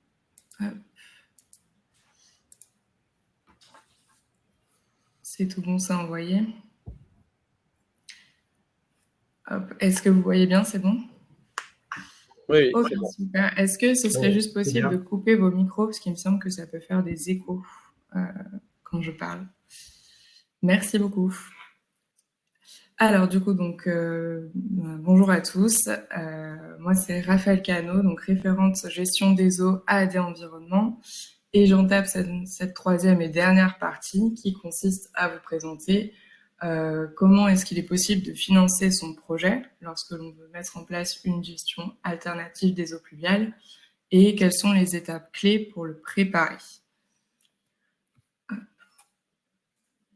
C'est tout bon, c'est envoyé. Est-ce que vous voyez bien, c'est bon? Oui, ok, bon. Super. Est-ce que ce serait juste possible de couper vos micros, parce qu'il me semble que ça peut faire des échos quand je parle. Merci beaucoup. Alors du coup, donc bonjour à tous. Moi, c'est Raphaël Cano, donc référente gestion des eaux à AD Environnement. Et j'entame cette troisième et dernière partie qui consiste à vous présenter comment est-ce qu'il est possible de financer son projet lorsque l'on veut mettre en place une gestion alternative des eaux pluviales et quelles sont les étapes clés pour le préparer.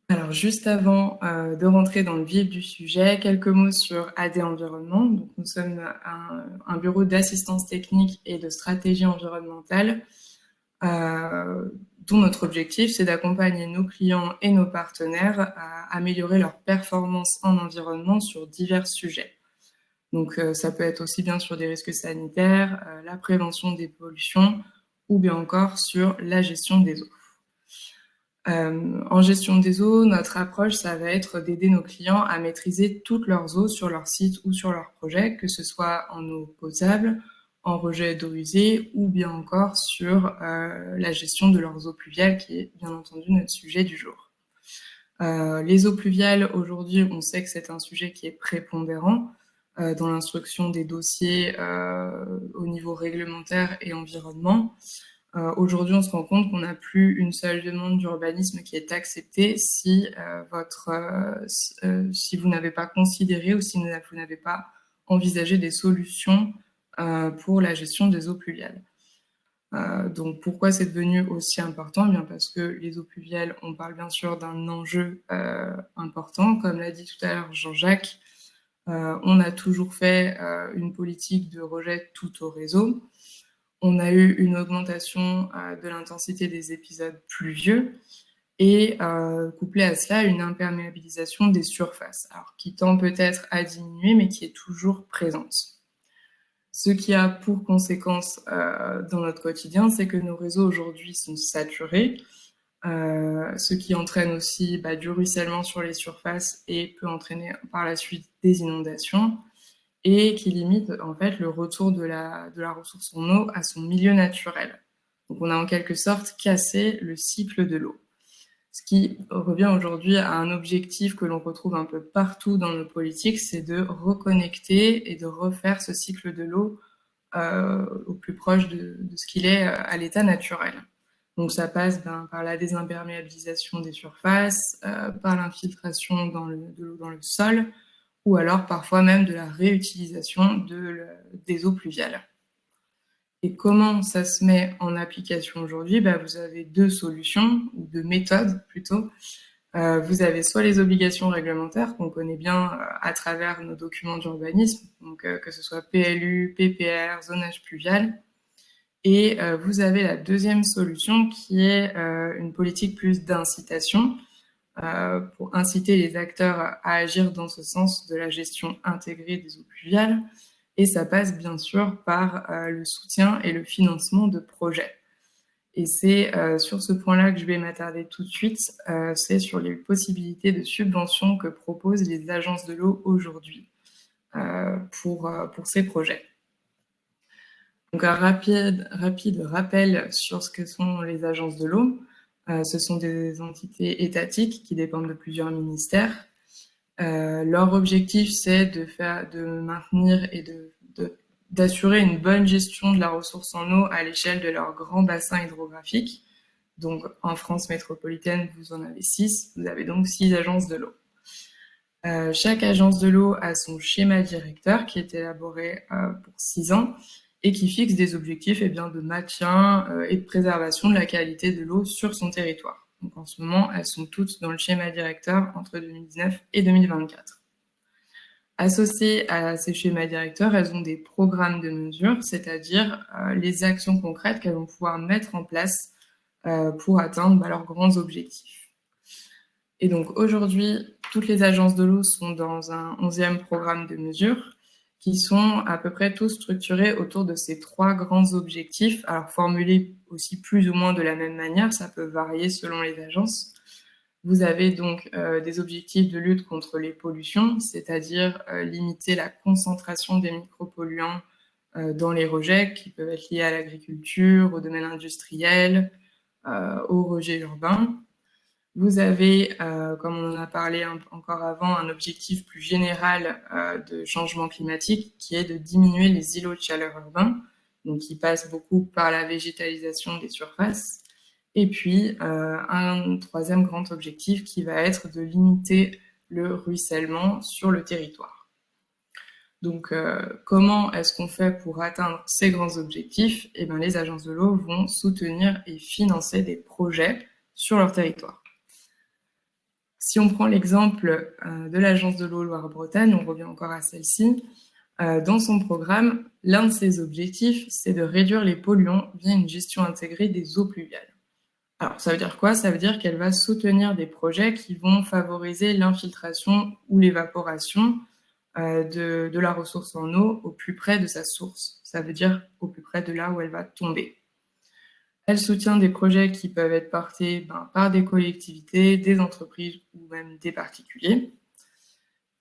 Alors, juste avant de rentrer dans le vif du sujet, quelques mots sur AD Environnement. Donc, nous sommes un bureau d'assistance technique et de stratégie environnementale dont notre objectif, c'est d'accompagner nos clients et nos partenaires à améliorer leur performance en environnement sur divers sujets. Donc, ça peut être aussi bien sur des risques sanitaires, la prévention des pollutions ou bien encore sur la gestion des eaux. En gestion des eaux, notre approche, ça va être d'aider nos clients à maîtriser toutes leurs eaux sur leur site ou sur leur projet, que ce soit en eau potable, en rejet d'eau usée ou bien encore sur la gestion de leurs eaux pluviales, qui est bien entendu notre sujet du jour. Les eaux pluviales, aujourd'hui, on sait que c'est un sujet qui est prépondérant dans l'instruction des dossiers au niveau réglementaire et environnement. Aujourd'hui, on se rend compte qu'on n'a plus une seule demande d'urbanisme qui est acceptée si vous n'avez pas considéré ou si vous n'avez pas envisagé des solutions pour la gestion des eaux pluviales. Donc, pourquoi c'est devenu aussi important? Bien parce que les eaux pluviales, on parle bien sûr d'un enjeu important. Comme l'a dit tout à l'heure Jean-Jacques, on a toujours fait une politique de rejet tout au réseau. On a eu une augmentation de l'intensité des épisodes pluvieux et couplé à cela, une imperméabilisation des surfaces, alors qui tend peut-être à diminuer, mais qui est toujours présente. Ce qui a pour conséquence dans notre quotidien, c'est que nos réseaux aujourd'hui sont saturés, ce qui entraîne aussi du ruissellement sur les surfaces et peut entraîner par la suite des inondations, et qui limite en fait le retour de la ressource en eau à son milieu naturel. Donc on a en quelque sorte cassé le cycle de l'eau. Ce qui revient aujourd'hui à un objectif que l'on retrouve un peu partout dans nos politiques, c'est de reconnecter et de refaire ce cycle de l'eau au plus proche de ce qu'il est à l'état naturel. Donc ça passe par la désimperméabilisation des surfaces, par l'infiltration de l'eau dans le sol, ou alors parfois même de la réutilisation des eaux pluviales. Et comment ça se met en application aujourd'hui? Vous avez deux solutions, ou deux méthodes plutôt. Vous avez soit les obligations réglementaires qu'on connaît bien à travers nos documents d'urbanisme, donc que ce soit PLU, PPR, zonage pluvial. Et vous avez la deuxième solution qui est une politique plus d'incitation pour inciter les acteurs à agir dans ce sens de la gestion intégrée des eaux pluviales. Et ça passe bien sûr par le soutien et le financement de projets. Et c'est sur ce point-là que je vais m'attarder tout de suite, c'est sur les possibilités de subvention que proposent les agences de l'eau aujourd'hui pour ces projets. Donc un rapide rappel sur ce que sont les agences de l'eau. Ce sont des entités étatiques qui dépendent de plusieurs ministères. Leur objectif, c'est de maintenir et d'assurer une bonne gestion de la ressource en eau à l'échelle de leur grand bassin hydrographique. Donc, en France métropolitaine, vous en avez 6. Vous avez donc 6 agences de l'eau. Chaque agence de l'eau a son schéma directeur qui est élaboré pour 6 ans et qui fixe des objectifs de maintien et de préservation de la qualité de l'eau sur son territoire. Donc, en ce moment, elles sont toutes dans le schéma directeur entre 2019 et 2024. Associées à ces schémas directeurs, elles ont des programmes de mesure, c'est-à-dire les actions concrètes qu'elles vont pouvoir mettre en place pour atteindre leurs grands objectifs. Et donc aujourd'hui, toutes les agences de l'eau sont dans un 11e programme de mesure qui sont à peu près tous structurés autour de ces 3 grands objectifs, alors formulés aussi plus ou moins de la même manière, ça peut varier selon les agences. Vous avez donc des objectifs de lutte contre les pollutions, c'est-à-dire limiter la concentration des micropolluants dans les rejets qui peuvent être liés à l'agriculture, au domaine industriel, aux rejets urbains. Vous avez, comme on en a parlé encore avant, un objectif plus général de changement climatique qui est de diminuer les îlots de chaleur urbains, donc qui passe beaucoup par la végétalisation des surfaces. Et puis, un 3e grand objectif qui va être de limiter le ruissellement sur le territoire. Donc, comment est-ce qu'on fait pour atteindre ces grands objectifs? Les agences de l'eau vont soutenir et financer des projets sur leur territoire. Si on prend l'exemple de l'agence de l'eau Loire-Bretagne, on revient encore à celle-ci, dans son programme, l'un de ses objectifs, c'est de réduire les polluants via une gestion intégrée des eaux pluviales. Alors, ça veut dire quoi? Ça veut dire qu'elle va soutenir des projets qui vont favoriser l'infiltration ou l'évaporation de la ressource en eau au plus près de sa source. Ça veut dire au plus près de là où elle va tomber. Elle soutient des projets qui peuvent être portés par des collectivités, des entreprises ou même des particuliers.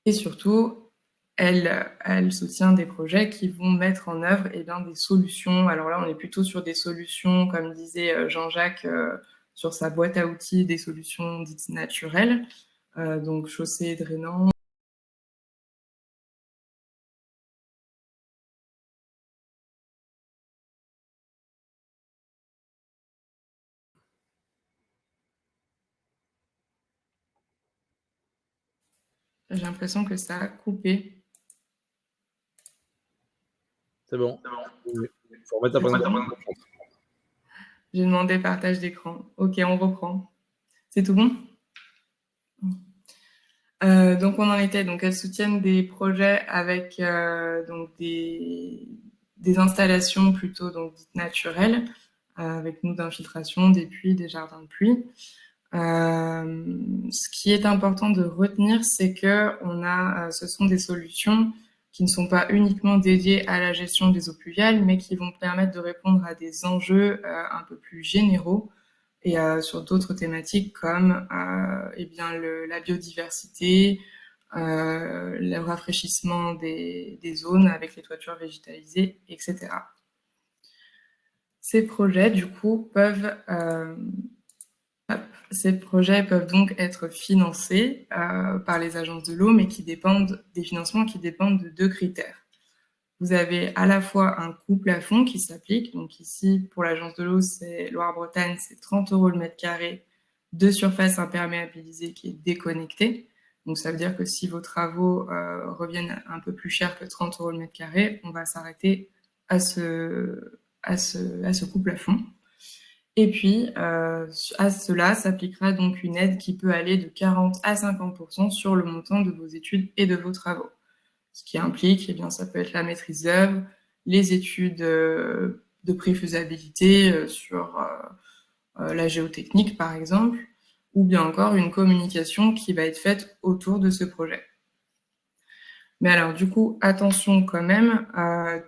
Et surtout, elle soutient des projets qui vont mettre en œuvre des solutions. Alors là, on est plutôt sur des solutions, comme disait Jean-Jacques sur sa boîte à outils, des solutions dites naturelles, donc chaussées drainantes. J'ai l'impression que ça a coupé. C'est bon. Il faut remettre la présentation. J'ai demandé partage d'écran. Ok, on reprend. C'est tout bon? Donc on en était. Donc elles soutiennent des projets avec donc des installations plutôt donc dites naturelles, avec nous d'infiltration, des puits, des jardins de pluie. Ce qui est important de retenir, c'est que ce sont des solutions qui ne sont pas uniquement dédiées à la gestion des eaux pluviales, mais qui vont permettre de répondre à des enjeux un peu plus généraux et sur d'autres thématiques comme la biodiversité, le rafraîchissement des zones avec les toitures végétalisées, etc. Ces projets, du coup, peuvent donc être financés par les agences de l'eau, mais des financements qui dépendent de 2 critères. vous avez à la fois un coût plafond qui s'applique. Donc ici, pour l'agence de l'eau, c'est Loire-Bretagne, c'est 30 € le mètre carré de surface imperméabilisée qui est déconnectée. Donc ça veut dire que si vos travaux reviennent un peu plus cher que 30 € le mètre carré, on va s'arrêter à ce coût plafond. Et puis, à cela s'appliquera donc une aide qui peut aller de 40 à 50% sur le montant de vos études et de vos travaux. Ce qui implique, eh bien, ça peut être la maîtrise d'œuvre, les études de préfaisabilité sur la géotechnique, par exemple, ou bien encore une communication qui va être faite autour de ce projet. Mais alors, du coup, attention quand même,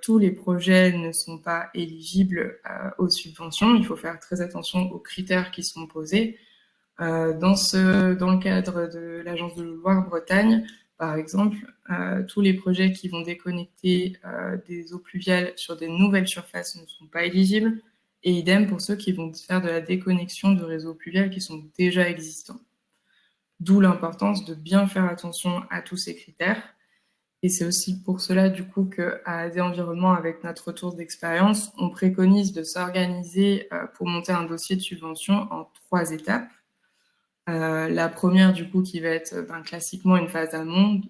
tous les projets ne sont pas éligibles aux subventions. Il faut faire très attention aux critères qui sont posés. Dans le cadre de l'agence de Loire-Bretagne, par exemple, tous les projets qui vont déconnecter des eaux pluviales sur des nouvelles surfaces ne sont pas éligibles. Et idem pour ceux qui vont faire de la déconnexion de réseaux pluviales qui sont déjà existants. D'où l'importance de bien faire attention à tous ces critères. Et c'est aussi pour cela, du coup, qu'à AD Environnement, avec notre retour d'expérience, on préconise de s'organiser pour monter un dossier de subvention en 3 étapes. La première, du coup, qui va être classiquement une phase amont,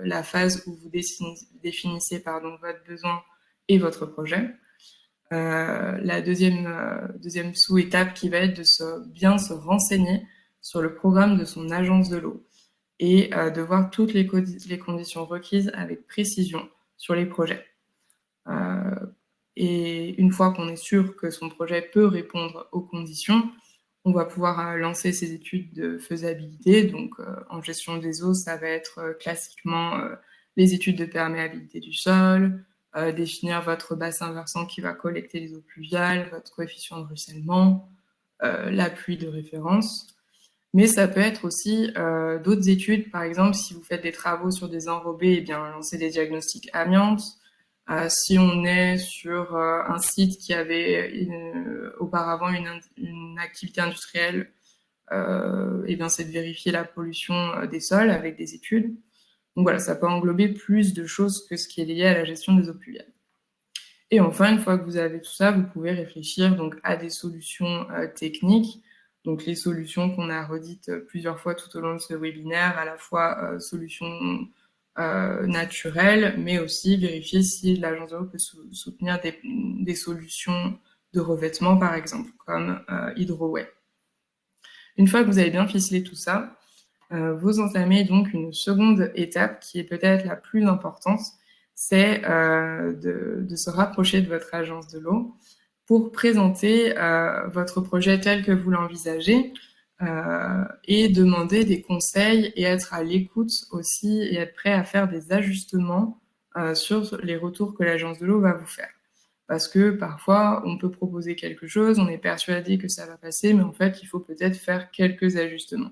la phase où vous définissez votre besoin et votre projet. La deuxième sous-étape qui va être de bien se renseigner sur le programme de son agence de l'eau et de voir toutes les conditions requises avec précision sur les projets. Et une fois qu'on est sûr que son projet peut répondre aux conditions, on va pouvoir lancer ses études de faisabilité. Donc, en gestion des eaux, ça va être classiquement les études de perméabilité du sol, définir votre bassin versant qui va collecter les eaux pluviales, votre coefficient de ruissellement, la pluie de référence. Mais ça peut être aussi d'autres études. Par exemple, si vous faites des travaux sur des enrobés, eh bien, lancer des diagnostics amiante. Si on est sur un site qui avait auparavant une activité industrielle, eh bien, c'est de vérifier la pollution des sols avec des études. Donc voilà, ça peut englober plus de choses que ce qui est lié à la gestion des eaux pluviales. Et enfin, une fois que vous avez tout ça, vous pouvez réfléchir donc à des solutions techniques. Donc les solutions qu'on a redites plusieurs fois tout au long de ce webinaire, à la fois solutions naturelles, mais aussi vérifier si l'agence de l'eau peut soutenir des solutions de revêtement, par exemple, comme HydroWay. Une fois que vous avez bien ficelé tout ça, vous entamez donc une seconde étape qui est peut-être la plus importante, c'est de se rapprocher de votre agence de l'eau pour présenter votre projet tel que vous l'envisagez et demander des conseils et être à l'écoute aussi et être prêt à faire des ajustements sur les retours que l'agence de l'eau va vous faire. Parce que parfois, on peut proposer quelque chose, on est persuadé que ça va passer, mais en fait, il faut peut-être faire quelques ajustements.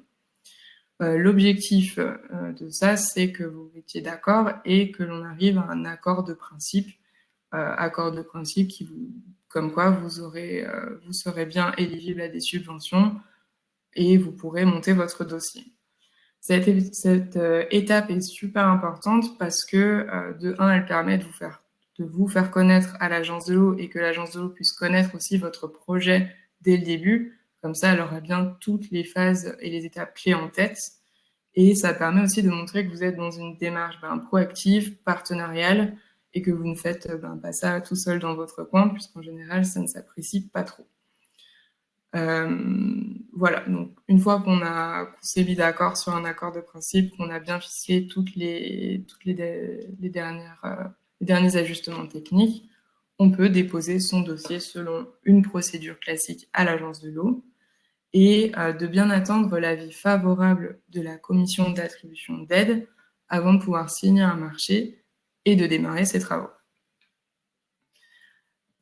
L'objectif de ça, c'est que vous mettiez d'accord et que l'on arrive à un accord de principe comme quoi vous serez bien éligible à des subventions et vous pourrez monter votre dossier. Cette étape est super importante parce que, de un, elle permet de vous faire connaître à l'agence de l'eau et que l'agence de l'eau puisse connaître aussi votre projet dès le début. Comme ça, elle aura bien toutes les phases et les étapes clés en tête. Et ça permet aussi de montrer que vous êtes dans une démarche proactive, partenariale, et que vous ne faites pas ça tout seul dans votre coin, puisqu'en général, ça ne s'apprécie pas trop. Voilà, donc une fois qu'on s'est mis d'accord sur un accord de principe, qu'on a bien ficelé les derniers ajustements techniques, on peut déposer son dossier selon une procédure classique à l'agence de l'eau et de bien attendre l'avis favorable de la commission d'attribution d'aide avant de pouvoir signer un marché et de démarrer ses travaux.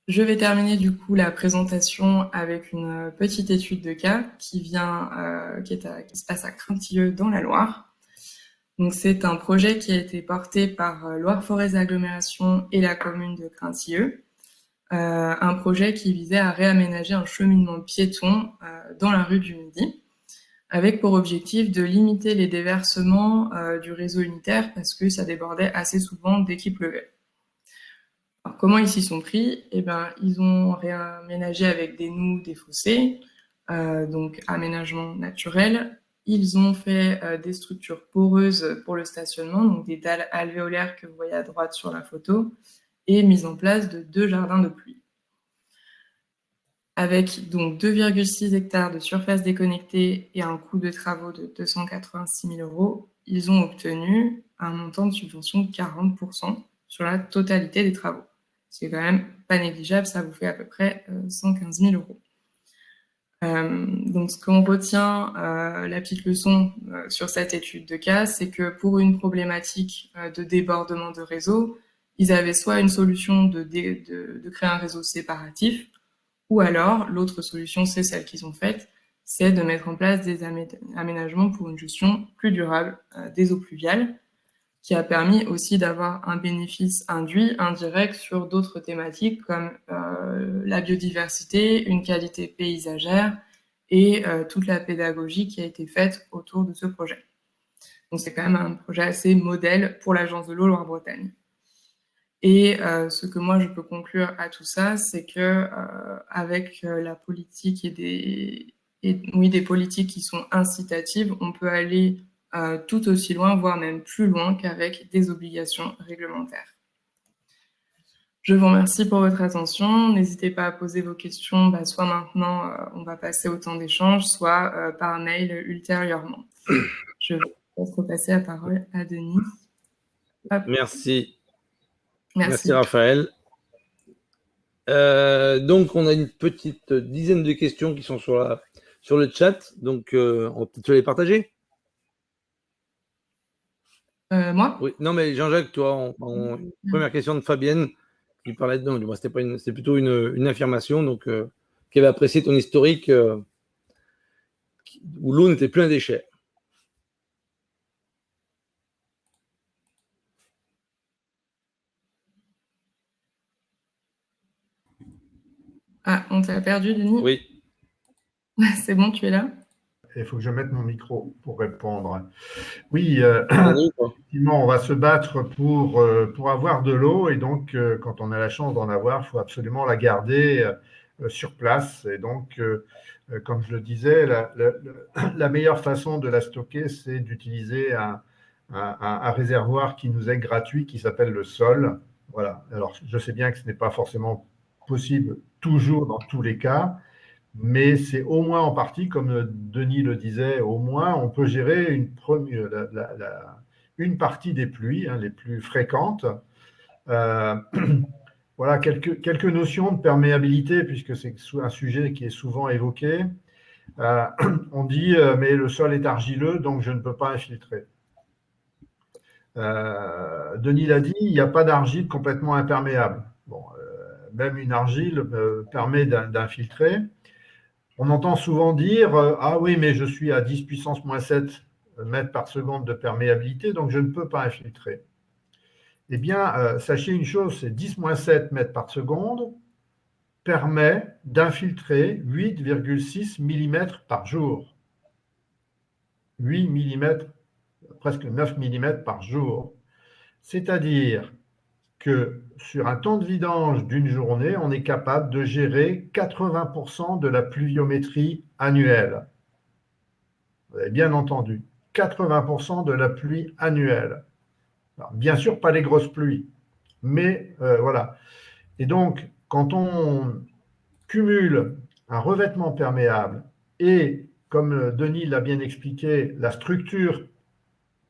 Je vais terminer du coup la présentation avec une petite étude de cas qui se passe à Craintilleux dans la Loire. Donc c'est un projet qui a été porté par Loire Forez Agglomération et la commune de Craintilleux. Un projet qui visait à réaménager un cheminement piéton dans la rue du Midi, avec pour objectif de limiter les déversements du réseau unitaire parce que ça débordait assez souvent dès qu'il pleuvait. Alors, comment ils s'y sont pris? Eh ben, ils ont réaménagé avec des noues des fossés, donc aménagement naturel. Ils ont fait des structures poreuses pour le stationnement, donc des dalles alvéolaires que vous voyez à droite sur la photo, et mise en place de 2 jardins de pluie. Avec donc 2,6 hectares de surface déconnectée et un coût de travaux de 286 000 €, ils ont obtenu un montant de subvention de 40% sur la totalité des travaux. C'est quand même pas négligeable, ça vous fait à peu près 115 000 €. Donc, ce qu'on retient, la petite leçon sur cette étude de cas, c'est que pour une problématique de débordement de réseau, ils avaient soit une solution de créer un réseau séparatif, ou alors l'autre solution, c'est celle qu'ils ont faite, c'est de mettre en place des aménagements pour une gestion plus durable des eaux pluviales, qui a permis aussi d'avoir un bénéfice induit, indirect sur d'autres thématiques comme la biodiversité, une qualité paysagère et toute la pédagogie qui a été faite autour de ce projet. Donc c'est quand même un projet assez modèle pour l'Agence de l'eau Loire-Bretagne. Et ce que moi je peux conclure à tout ça, c'est que avec la politique et des politiques qui sont incitatives, on peut aller tout aussi loin, voire même plus loin qu'avec des obligations réglementaires. Je vous remercie pour votre attention. N'hésitez pas à poser vos questions, soit maintenant, on va passer au temps d'échange, soit par mail ultérieurement. Je vais repasser la parole à Denis. Hop. Merci. Merci Raphaël. Donc, on a une petite dizaine de questions qui sont sur le chat. Donc, on va peut-être les partager. Moi? Oui, non, mais Jean-Jacques, toi, première question de Fabienne qui parlait de. Non, c'était plutôt une affirmation, donc qui avait apprécié ton historique où l'eau n'était plus un déchet. Ah, on t'a perdu, Denis? Oui. C'est bon, tu es là? Il faut que je mette mon micro pour répondre. Oui, effectivement, on va se battre pour avoir de l'eau et donc, quand on a la chance d'en avoir, il faut absolument la garder sur place. Et donc, comme je le disais, la meilleure façon de la stocker, c'est d'utiliser un réservoir qui nous est gratuit, qui s'appelle le sol. Voilà. Alors, je sais bien que ce n'est pas forcément possible toujours dans tous les cas, mais c'est au moins en partie, comme Denis le disait, au moins on peut gérer une partie des pluies, les plus fréquentes. Voilà quelques notions de perméabilité, puisque c'est un sujet qui est souvent évoqué. On dit, mais le sol est argileux, donc je ne peux pas infiltrer. Denis l'a dit, il n'y a pas d'argile complètement imperméable. Bon, même une argile permet d'infiltrer. On entend souvent dire ah oui, mais je suis à 10 puissance moins 7 mètres par seconde de perméabilité, donc je ne peux pas infiltrer. Eh bien, sachez une chose, c'est 10 moins 7 mètres par seconde permet d'infiltrer 8,6 mm par jour. 8 mm, presque 9 mm par jour. C'est-à-dire que sur un temps de vidange d'une journée, on est capable de gérer 80% de la pluviométrie annuelle. Vous avez bien entendu, 80% de la pluie annuelle. Alors, bien sûr, pas les grosses pluies, mais voilà. Et donc, quand on cumule un revêtement perméable et, comme Denis l'a bien expliqué, la structure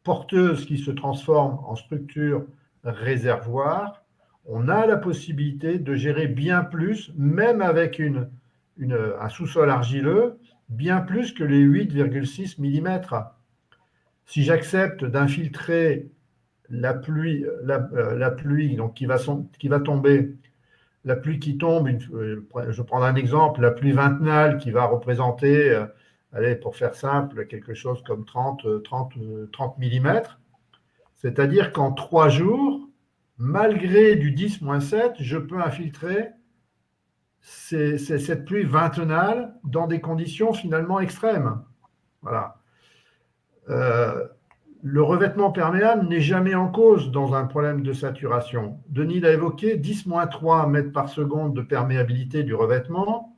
porteuse qui se transforme en structure réservoir, on a la possibilité de gérer bien plus, même avec un sous-sol argileux, bien plus que les 8,6 mm. Si j'accepte d'infiltrer la pluie donc qui va tomber, la pluie qui tombe, je prends un exemple, la pluie vintenale qui va représenter, allez, pour faire simple, quelque chose comme 30 mm, c'est-à-dire qu'en 3 jours, malgré du 10-7, je peux infiltrer cette pluie vintenale dans des conditions finalement extrêmes. Voilà. le revêtement perméable n'est jamais en cause dans un problème de saturation. Denis l'a évoqué, 10-3 mètres par seconde de perméabilité du revêtement,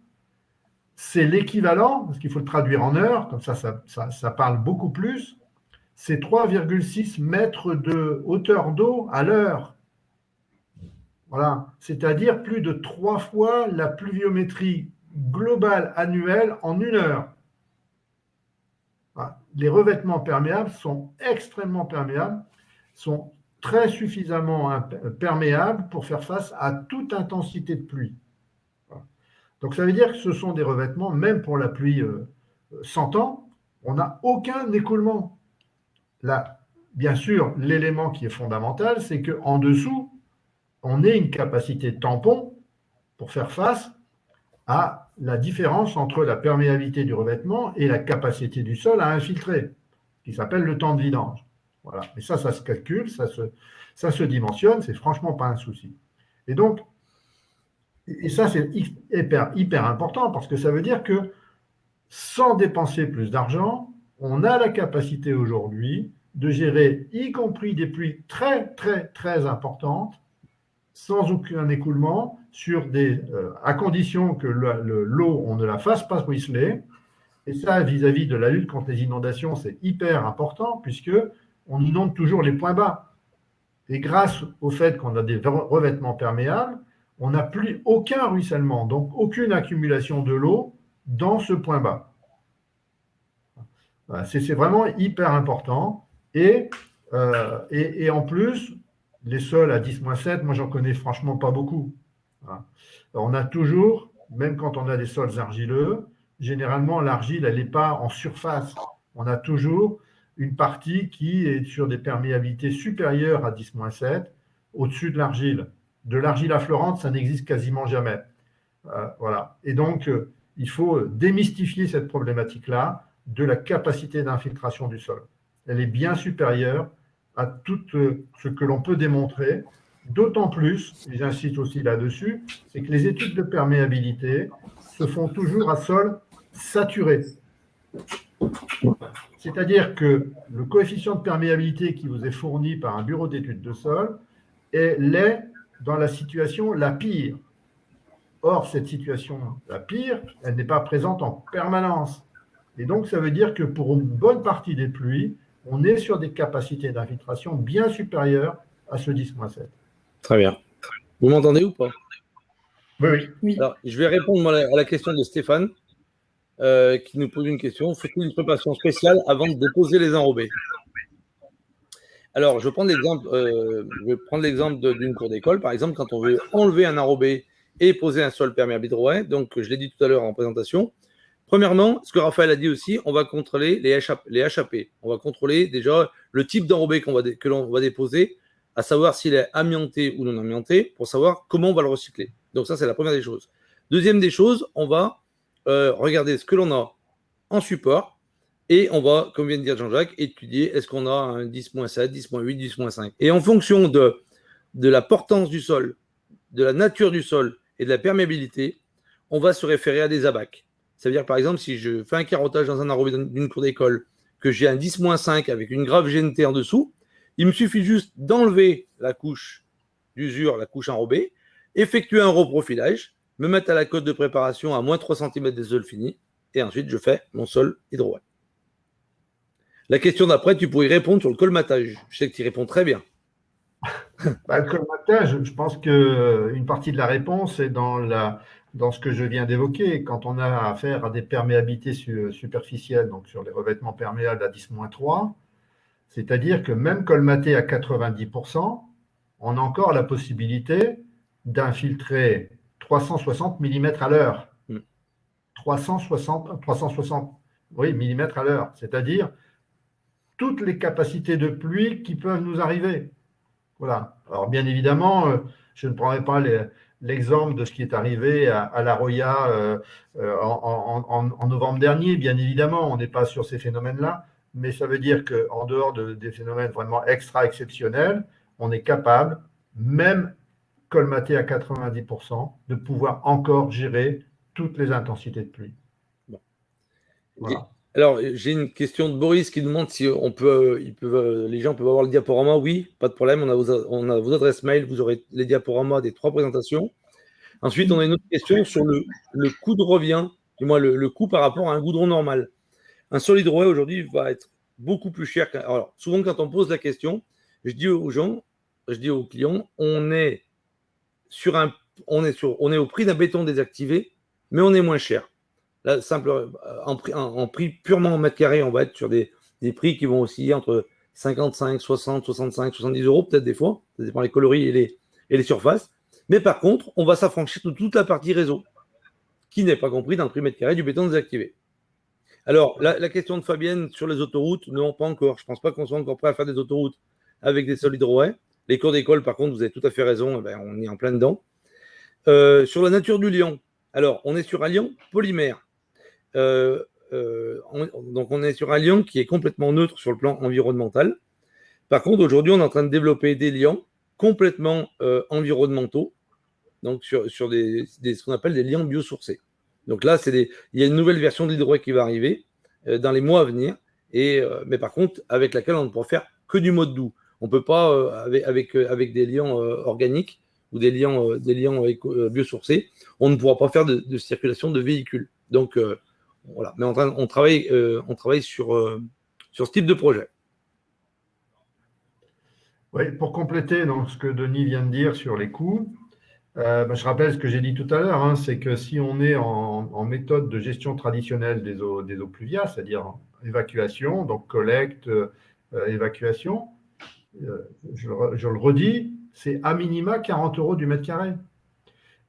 c'est l'équivalent, parce qu'il faut le traduire en heures, comme ça parle beaucoup plus, c'est 3,6 mètres de hauteur d'eau à l'heure. Voilà, c'est-à-dire plus de 3 fois la pluviométrie globale annuelle en 1 heure. Voilà. Les revêtements perméables sont extrêmement perméables, sont très suffisamment perméables pour faire face à toute intensité de pluie. Voilà. Donc ça veut dire que ce sont des revêtements, même pour la pluie 100 ans, on n'a aucun écoulement. Là, bien sûr, l'élément qui est fondamental, c'est qu'en dessous, on ait une capacité de tampon pour faire face à la différence entre la perméabilité du revêtement et la capacité du sol à infiltrer, qui s'appelle le temps de vidange. Voilà. Mais ça se calcule, ça se dimensionne, c'est franchement pas un souci. Et donc, et ça c'est hyper important parce que ça veut dire que sans dépenser plus d'argent, on a la capacité aujourd'hui de gérer, y compris des pluies très importantes, sans aucun écoulement, à condition que l'eau, on ne la fasse pas ruisseler. Et ça, vis-à-vis de la lutte contre les inondations, c'est hyper important, puisqu'on inonde toujours les points bas. Et grâce au fait qu'on a des revêtements perméables, on n'a plus aucun ruissellement, donc aucune accumulation de l'eau dans ce point bas. Voilà, c'est vraiment hyper important. Et en plus, les sols à 10-7, moi, j'en connais franchement pas beaucoup. Voilà. Alors, on a toujours, même quand on a des sols argileux, généralement, l'argile, elle n'est pas en surface. On a toujours une partie qui est sur des perméabilités supérieures à 10-7, au-dessus de l'argile. De l'argile affleurante, ça n'existe quasiment jamais. Voilà. Et donc, il faut démystifier cette problématique-là de la capacité d'infiltration du sol. Elle est bien supérieure à tout ce que l'on peut démontrer, d'autant plus, et j'insiste aussi là-dessus, c'est que les études de perméabilité se font toujours à sol saturé. C'est-à-dire que le coefficient de perméabilité qui vous est fourni par un bureau d'études de sol l'est dans la situation la pire. Or, cette situation la pire, elle n'est pas présente en permanence. Et donc, ça veut dire que pour une bonne partie des pluies, on est sur des capacités d'infiltration bien supérieures à ce 10-7. Très bien. Vous m'entendez ou pas? Oui. Alors, je vais répondre à la question de Stéphane, qui nous pose une question. Faut-il une préparation spéciale avant de déposer les enrobés? Alors, je vais prendre l'exemple d'une cour d'école. Par exemple, quand on veut enlever un enrobé et poser un sol perméable hydro-rouet, donc je l'ai dit tout à l'heure en présentation. Premièrement, ce que Raphaël a dit aussi, on va contrôler les HAP. On va contrôler déjà le type d'enrobé que l'on va déposer, à savoir s'il est amianté ou non amianté, pour savoir comment on va le recycler. Donc ça, c'est la première des choses. Deuxième des choses, on va regarder ce que l'on a en support et on va, comme vient de dire Jean-Jacques, étudier est-ce qu'on a un 10-7, 10-8, 10-5. Et en fonction de la portance du sol, de la nature du sol et de la perméabilité, on va se référer à des abacs. Ça veut dire, par exemple, si je fais un carottage dans un enrobé d'une cour d'école, que j'ai un 10-5 avec une grave GNT en dessous, il me suffit juste d'enlever la couche d'usure, la couche enrobée, effectuer un reprofilage, me mettre à la cote de préparation à moins 3 cm des sols finis, et ensuite je fais mon sol hydro-rouet. La question d'après, tu pourrais répondre sur le colmatage. Je sais que tu y réponds très bien. Le colmatage, je pense qu'une partie de la réponse est dans ce que je viens d'évoquer. Quand on a affaire à des perméabilités superficielles, donc sur les revêtements perméables à 10-3, c'est-à-dire que même colmaté à 90%, on a encore la possibilité d'infiltrer 360 mm à l'heure. 360 mm à l'heure, c'est-à-dire toutes les capacités de pluie qui peuvent nous arriver. Voilà. Alors, bien évidemment, je ne prendrai pas l'exemple de ce qui est arrivé à La Roya en novembre dernier. Bien évidemment, on n'est pas sur ces phénomènes-là, mais ça veut dire qu'en dehors des phénomènes vraiment extra-exceptionnels, on est capable, même colmaté à 90%, de pouvoir encore gérer toutes les intensités de pluie. Bon. Voilà. Alors, j'ai une question de Boris qui demande si on peut, les gens peuvent avoir le diaporama. Oui, pas de problème. On a vos adresses mail. Vous aurez les diaporamas des 3 présentations. Ensuite, on a une autre question sur le coût de revient, du moins le coût par rapport à un goudron normal. Un solid rouet aujourd'hui va être beaucoup plus cher. Alors, souvent, quand on pose la question, je dis aux gens, je dis aux clients, on est au prix d'un béton désactivé, mais on est moins cher. Là, en prix purement en mètre carré, on va être sur des prix qui vont osciller entre 55, 60, 65, 70 euros, peut-être des fois. Ça dépend des coloris et les surfaces. Mais par contre, on va s'affranchir de toute la partie réseau, qui n'est pas compris dans le prix mètre carré du béton désactivé. Alors, la question de Fabienne sur les autoroutes, non, pas encore. Je ne pense pas qu'on soit encore prêt à faire des autoroutes avec des solides rouets. Les cours d'école, par contre, vous avez tout à fait raison, on est en plein dedans. Sur la nature du liant, alors, on est sur un liant polymère. Donc, on est sur un liant qui est complètement neutre sur le plan environnemental. Par contre, aujourd'hui, on est en train de développer des liants complètement environnementaux, donc sur ce qu'on appelle des liants biosourcés. Donc là, il y a une nouvelle version de l'hydroet qui va arriver dans les mois à venir, mais par contre, avec laquelle on ne pourra faire que du mode doux. On ne peut pas, avec des liants organiques ou des liants biosourcés, on ne pourra pas faire de circulation de véhicules. Donc, voilà. Mais on travaille sur ce type de projet. Oui, pour compléter donc, ce que Denis vient de dire sur les coûts, je rappelle ce que j'ai dit tout à l'heure, hein, c'est que si on est en méthode de gestion traditionnelle des eaux pluviales, c'est-à-dire évacuation, donc collecte, évacuation, je le redis, c'est à minima 40 euros du mètre carré.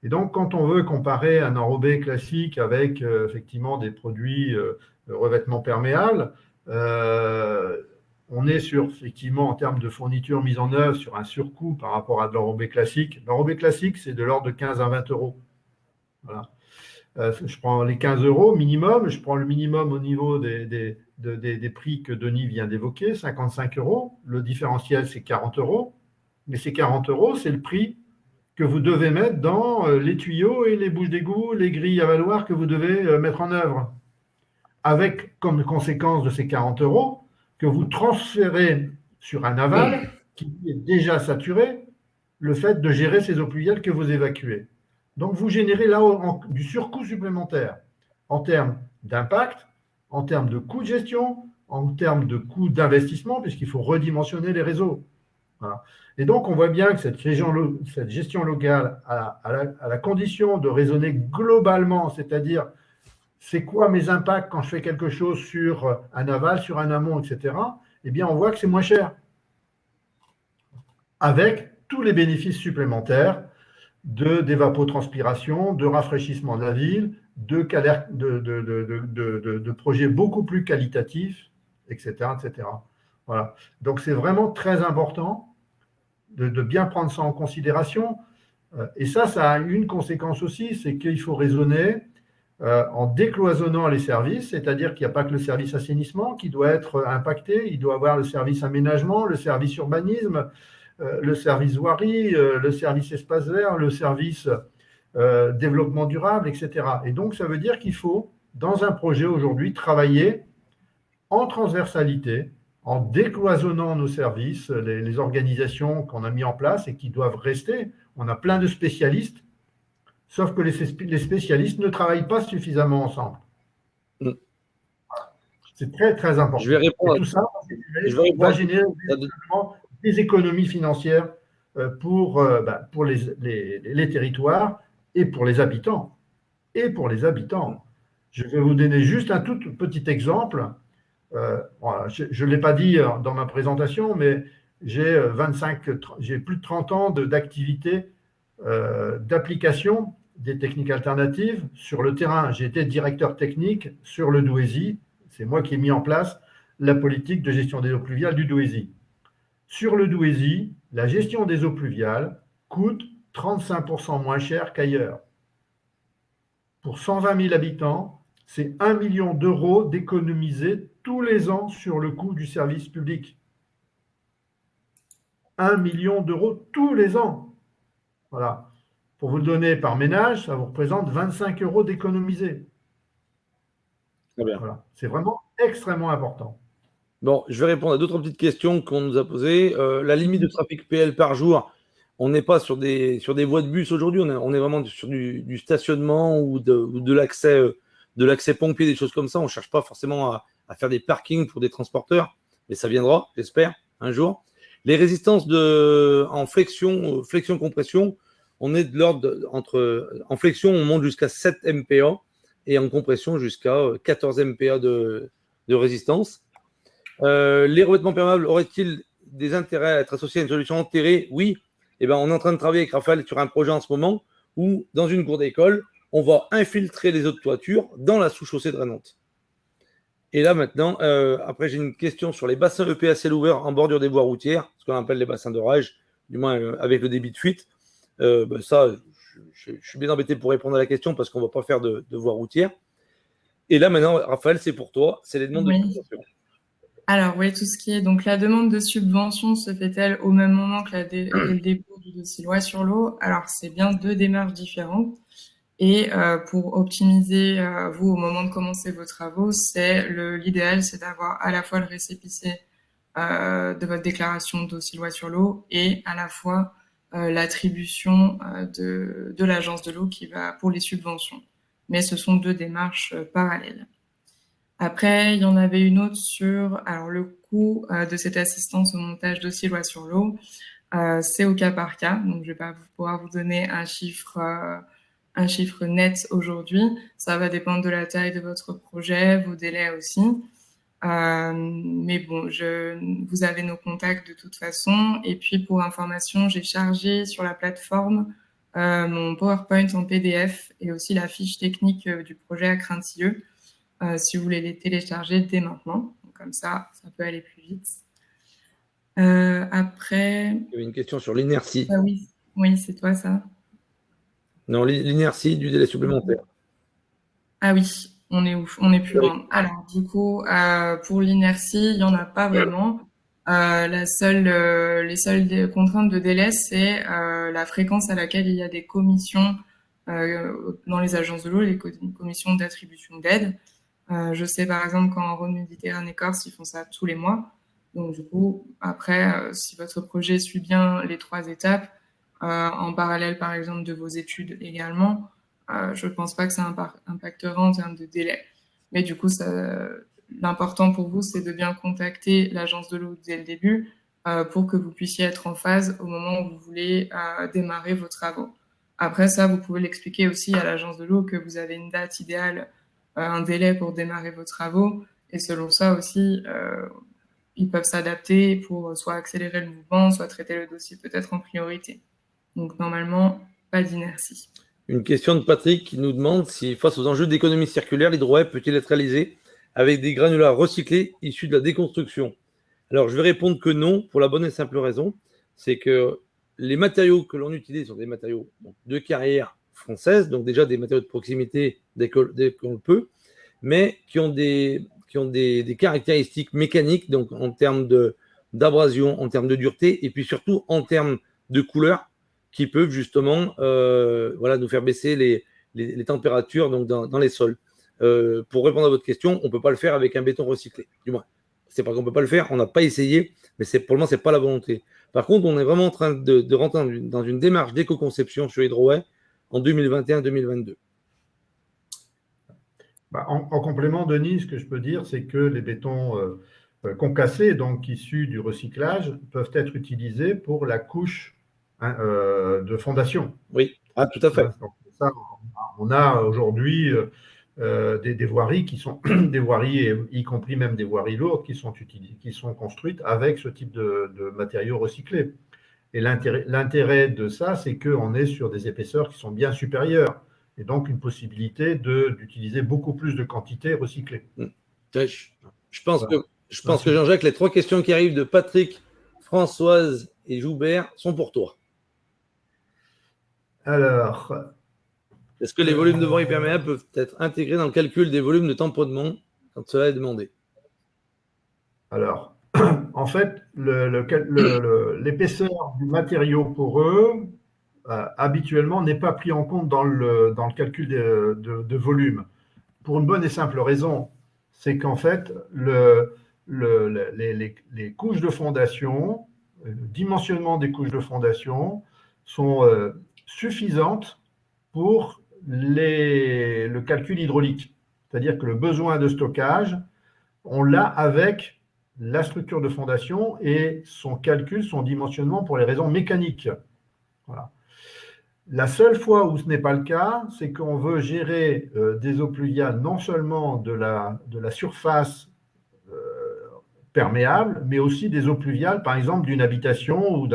Et donc, quand on veut comparer un enrobé classique avec effectivement des produits revêtement perméable, on est sur, effectivement, en termes de fourniture mise en œuvre, sur un surcoût par rapport à de l'enrobé classique. L'enrobé classique, c'est de l'ordre de 15 à 20 euros. Voilà. Je prends les 15 euros minimum, je prends le minimum au niveau des prix que Denis vient d'évoquer, 55 euros. Le différentiel, c'est 40 euros. Mais ces 40 euros, c'est le prix que vous devez mettre dans les tuyaux et les bouches d'égout, les grilles à valoir que vous devez mettre en œuvre. Avec comme conséquence de ces 40 euros, que vous transférez sur un aval qui est déjà saturé, le fait de gérer ces eaux pluviales que vous évacuez. Donc vous générez là du surcoût supplémentaire en termes d'impact, en termes de coût de gestion, en termes de coût d'investissement, puisqu'il faut redimensionner les réseaux. Voilà. Et donc on voit bien que cette gestion locale a la condition de raisonner globalement, c'est-à-dire c'est quoi mes impacts quand je fais quelque chose sur un aval, sur un amont, etc. Eh bien, on voit que c'est moins cher. Avec tous les bénéfices supplémentaires d'évapotranspiration, de rafraîchissement de la ville, de projets beaucoup plus qualitatifs, etc. etc. Voilà. Donc, c'est vraiment très important de bien prendre ça en considération. Et ça a une conséquence aussi, c'est qu'il faut raisonner en décloisonnant les services, c'est-à-dire qu'il n'y a pas que le service assainissement qui doit être impacté, il doit avoir le service aménagement, le service urbanisme, le service voirie, le service espace vert, le service développement durable, etc. Et donc, ça veut dire qu'il faut, dans un projet aujourd'hui, travailler en transversalité, en décloisonnant nos services, les organisations qu'on a mis en place et qui doivent rester. On a plein de spécialistes, sauf que les spécialistes ne travaillent pas suffisamment ensemble. C'est très, très important. Je vais répondre. Et tout ça va générer des économies financières pour les territoires et pour les habitants. Je vais vous donner juste un tout petit exemple. Voilà, je ne l'ai pas dit dans ma présentation, mais j'ai plus de 30 ans d'activité d'application des techniques alternatives sur le terrain. J'ai été directeur technique sur le Douaisis. C'est moi qui ai mis en place la politique de gestion des eaux pluviales du Douaisis. Sur le Douaisis, la gestion des eaux pluviales coûte 35% moins cher qu'ailleurs. Pour 120 000 habitants, c'est 1 million d'euros d'économiser tous les ans sur le coût du service public. 1 million d'euros tous les ans. Voilà. Pour vous le donner par ménage, ça vous représente 25 euros d'économiser. Très bien. Voilà. C'est vraiment extrêmement important. Bon, je vais répondre à d'autres petites questions qu'on nous a posées. La limite de trafic PL par jour, on n'est pas sur des voies de bus aujourd'hui, on est vraiment sur du stationnement ou de l'accès pompier, des choses comme ça. On ne cherche pas forcément à faire des parkings pour des transporteurs, mais ça viendra, j'espère, un jour. Les résistances en flexion-compression, on est de l'ordre en flexion, on monte jusqu'à 7 MPa et en compression jusqu'à 14 MPa de résistance. Les revêtements perméables auraient-ils des intérêts à être associés à une solution enterrée? Oui. Eh ben, on est en train de travailler avec Raphaël sur un projet en ce moment où, dans une cour d'école, on va infiltrer les eaux de toiture dans la sous-chaussée drainante. Et là, maintenant, après, j'ai une question sur les bassins EPA ouverts en bordure des voies routières, ce qu'on appelle les bassins d'orage, du moins avec le débit de fuite. Ça, je suis bien embêté pour répondre à la question parce qu'on ne va pas faire de voies routières. Et là, maintenant, Raphaël, c'est pour toi, c'est les demandes de subvention. Alors oui, tout ce qui est donc la demande de subvention se fait-elle au même moment que le dépôt du dossier loi sur l'eau? Alors c'est bien 2 démarches différentes. Et pour optimiser vous au moment de commencer vos travaux, l'idéal, c'est d'avoir à la fois le récépissé de votre déclaration de dossier loi sur l'eau et à la fois l'attribution de l'agence de l'eau qui va pour les subventions. Mais ce sont 2 démarches parallèles. Après, il y en avait une autre sur le coût de cette assistance au montage dossier loi sur l'eau. C'est au cas par cas, donc je vais pas pouvoir vous donner un chiffre net aujourd'hui. Ça va dépendre de la taille de votre projet, vos délais aussi. Mais bon, vous avez nos contacts de toute façon. Et puis pour information, j'ai chargé sur la plateforme mon PowerPoint en PDF et aussi la fiche technique du projet à Craintilleux. Si vous voulez les télécharger dès maintenant. Donc, comme ça peut aller plus vite. Après... Il y avait une question sur l'inertie. Ah oui, c'est toi ça. Non, l'inertie du délai supplémentaire. Ah oui, on est plus loin. Alors, du coup, pour l'inertie, il n'y en a pas vraiment. Les seules contraintes de délai, c'est la fréquence à laquelle il y a des commissions dans les agences de l'eau, les commissions d'attribution d'aide. Je sais par exemple qu'en Rhône Méditerranée Corse, ils font ça tous les mois. Donc du coup, après, si votre projet suit bien les 3 étapes, en parallèle par exemple de vos études également, je ne pense pas que ça impactera en termes de délai. Mais du coup, l'important pour vous, c'est de bien contacter l'agence de l'eau dès le début pour que vous puissiez être en phase au moment où vous voulez démarrer vos travaux. Après ça, vous pouvez l'expliquer aussi à l'agence de l'eau que vous avez une date idéale, un délai pour démarrer vos travaux. Et selon ça aussi, ils peuvent s'adapter pour soit accélérer le mouvement, soit traiter le dossier peut-être en priorité. Donc normalement, pas d'inertie. Une question de Patrick qui nous demande si, face aux enjeux d'économie circulaire, l'hydroweb peut-il être réalisé avec des granulats recyclés issus de la déconstruction? Alors, je vais répondre que non, pour la bonne et simple raison, c'est que les matériaux que l'on utilise sont des matériaux de carrière française, donc déjà des matériaux de proximité dès qu'on le peut, mais qui ont des caractéristiques mécaniques, donc en termes d'abrasion, en termes de dureté, et puis surtout en termes de couleur, qui peuvent justement nous faire baisser les températures donc dans les sols. Pour répondre à votre question, on ne peut pas le faire avec un béton recyclé. Du moins, c'est pas qu'on ne peut pas le faire, on n'a pas essayé, mais pour le moment, ce n'est pas la volonté. Par contre, on est vraiment en train de rentrer dans une démarche d'éco-conception sur Hydroway en 2021-2022. En complément, Denis, ce que je peux dire, c'est que les bétons concassés, donc issus du recyclage, peuvent être utilisés pour la couche de fondation. Oui, tout à fait. Donc, ça, on a aujourd'hui des voiries qui sont des voiries, y compris même des voiries lourdes, qui sont construites avec ce type de matériaux recyclés. Et l'intérêt de ça, c'est qu'on est sur des épaisseurs qui sont bien supérieures. Et donc une possibilité d'utiliser beaucoup plus de quantités recyclées. Je pense que Jean-Jacques, les 3 questions qui arrivent de Patrick, Françoise et Joubert sont pour toi. Alors, est-ce que les volumes de vent imperméables peuvent être intégrés dans le calcul des volumes de tamponnement quand cela est demandé? Alors, en fait, l'épaisseur du matériau poreux habituellement n'est pas pris en compte dans le calcul de volume. Pour une bonne et simple raison, c'est qu'en fait, les couches de fondation, le dimensionnement des couches de fondation sont suffisantes pour le calcul hydraulique. C'est-à-dire que le besoin de stockage, on l'a avec la structure de fondation et son calcul, son dimensionnement pour les raisons mécaniques. Voilà. La seule fois où ce n'est pas le cas, c'est qu'on veut gérer des eaux pluviales non seulement de la surface perméable, mais aussi des eaux pluviales, par exemple d'une habitation ou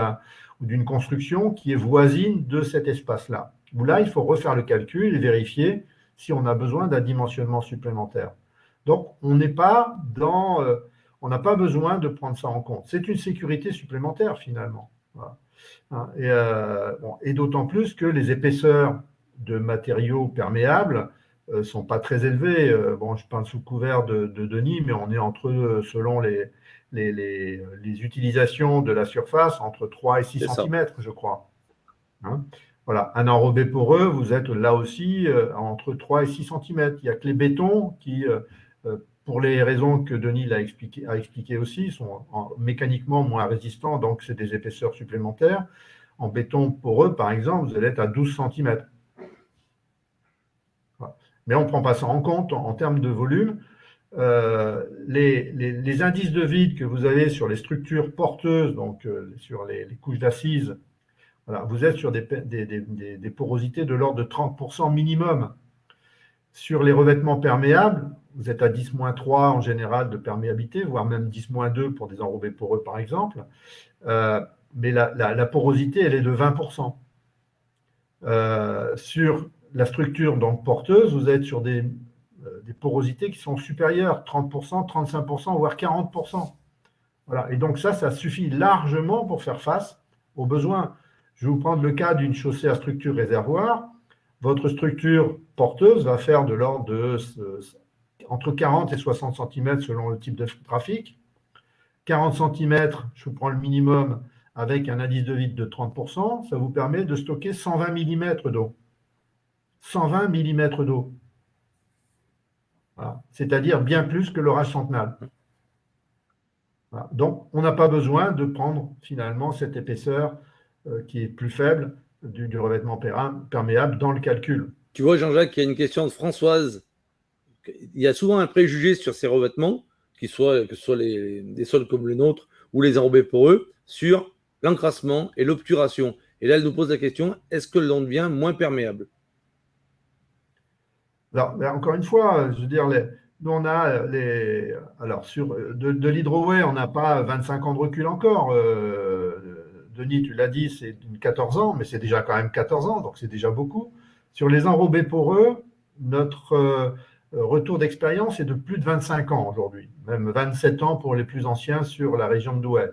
d'une construction qui est voisine de cet espace-là. Où là, il faut refaire le calcul et vérifier si on a besoin d'un dimensionnement supplémentaire. Donc, on n'a pas besoin de prendre ça en compte. C'est une sécurité supplémentaire, finalement. Voilà. Et d'autant plus que les épaisseurs de matériaux perméables ne sont pas très élevées. Bon, je parle sous couvert de Denis, mais on est selon les utilisations de la surface, entre 3 et 6 cm, je crois. Hein, voilà. Un enrobé poreux, vous êtes là aussi entre 3 et 6 cm. Il n'y a que les bétons qui, pour les raisons que Denis a expliqué aussi, sont mécaniquement moins résistants, donc c'est des épaisseurs supplémentaires. En béton poreux, par exemple, vous allez être à 12 cm. Voilà. Mais on ne prend pas ça en compte en termes de volume. Les indices de vide que vous avez sur les structures porteuses, donc sur les couches d'assises, voilà, vous êtes sur des porosités de l'ordre de 30% minimum. Sur les revêtements perméables, vous êtes à 10-3 en général de perméabilité, voire même 10-2 pour des enrobés poreux, par exemple. Mais la porosité, elle est de 20%. Sur la structure donc porteuse, vous êtes sur des porosités qui sont supérieures, 30%, 35%, voire 40%. Voilà. Et donc ça suffit largement pour faire face aux besoins. Je vais vous prendre le cas d'une chaussée à structure réservoir. Votre structure porteuse va faire de l'ordre de entre 40 et 60 cm selon le type de trafic. 40 cm, je vous prends le minimum avec un indice de vide de 30%, ça vous permet de stocker 120 mm d'eau. 120 mm d'eau. Voilà. C'est-à-dire bien plus que l'orage centenal. Voilà. Donc, on n'a pas besoin de prendre finalement cette épaisseur qui est plus faible du revêtement perméable dans le calcul. Tu vois, Jean-Jacques, il y a une question de Françoise. Il y a souvent un préjugé sur ces revêtements, que ce soit des sols comme le nôtre ou les enrobés poreux, sur l'encrassement et l'obturation. Et là, elle nous pose la question, est-ce que l'on devient moins perméable? Alors, encore une fois, je veux dire, nous, on a alors, de l'hydroway, on n'a pas 25 ans de recul encore. Denis, tu l'as dit, c'est 14 ans, mais c'est déjà quand même 14 ans, donc c'est déjà beaucoup. Sur les enrobés poreux, notre retour d'expérience est de plus de 25 ans aujourd'hui, même 27 ans pour les plus anciens sur la région de Douai.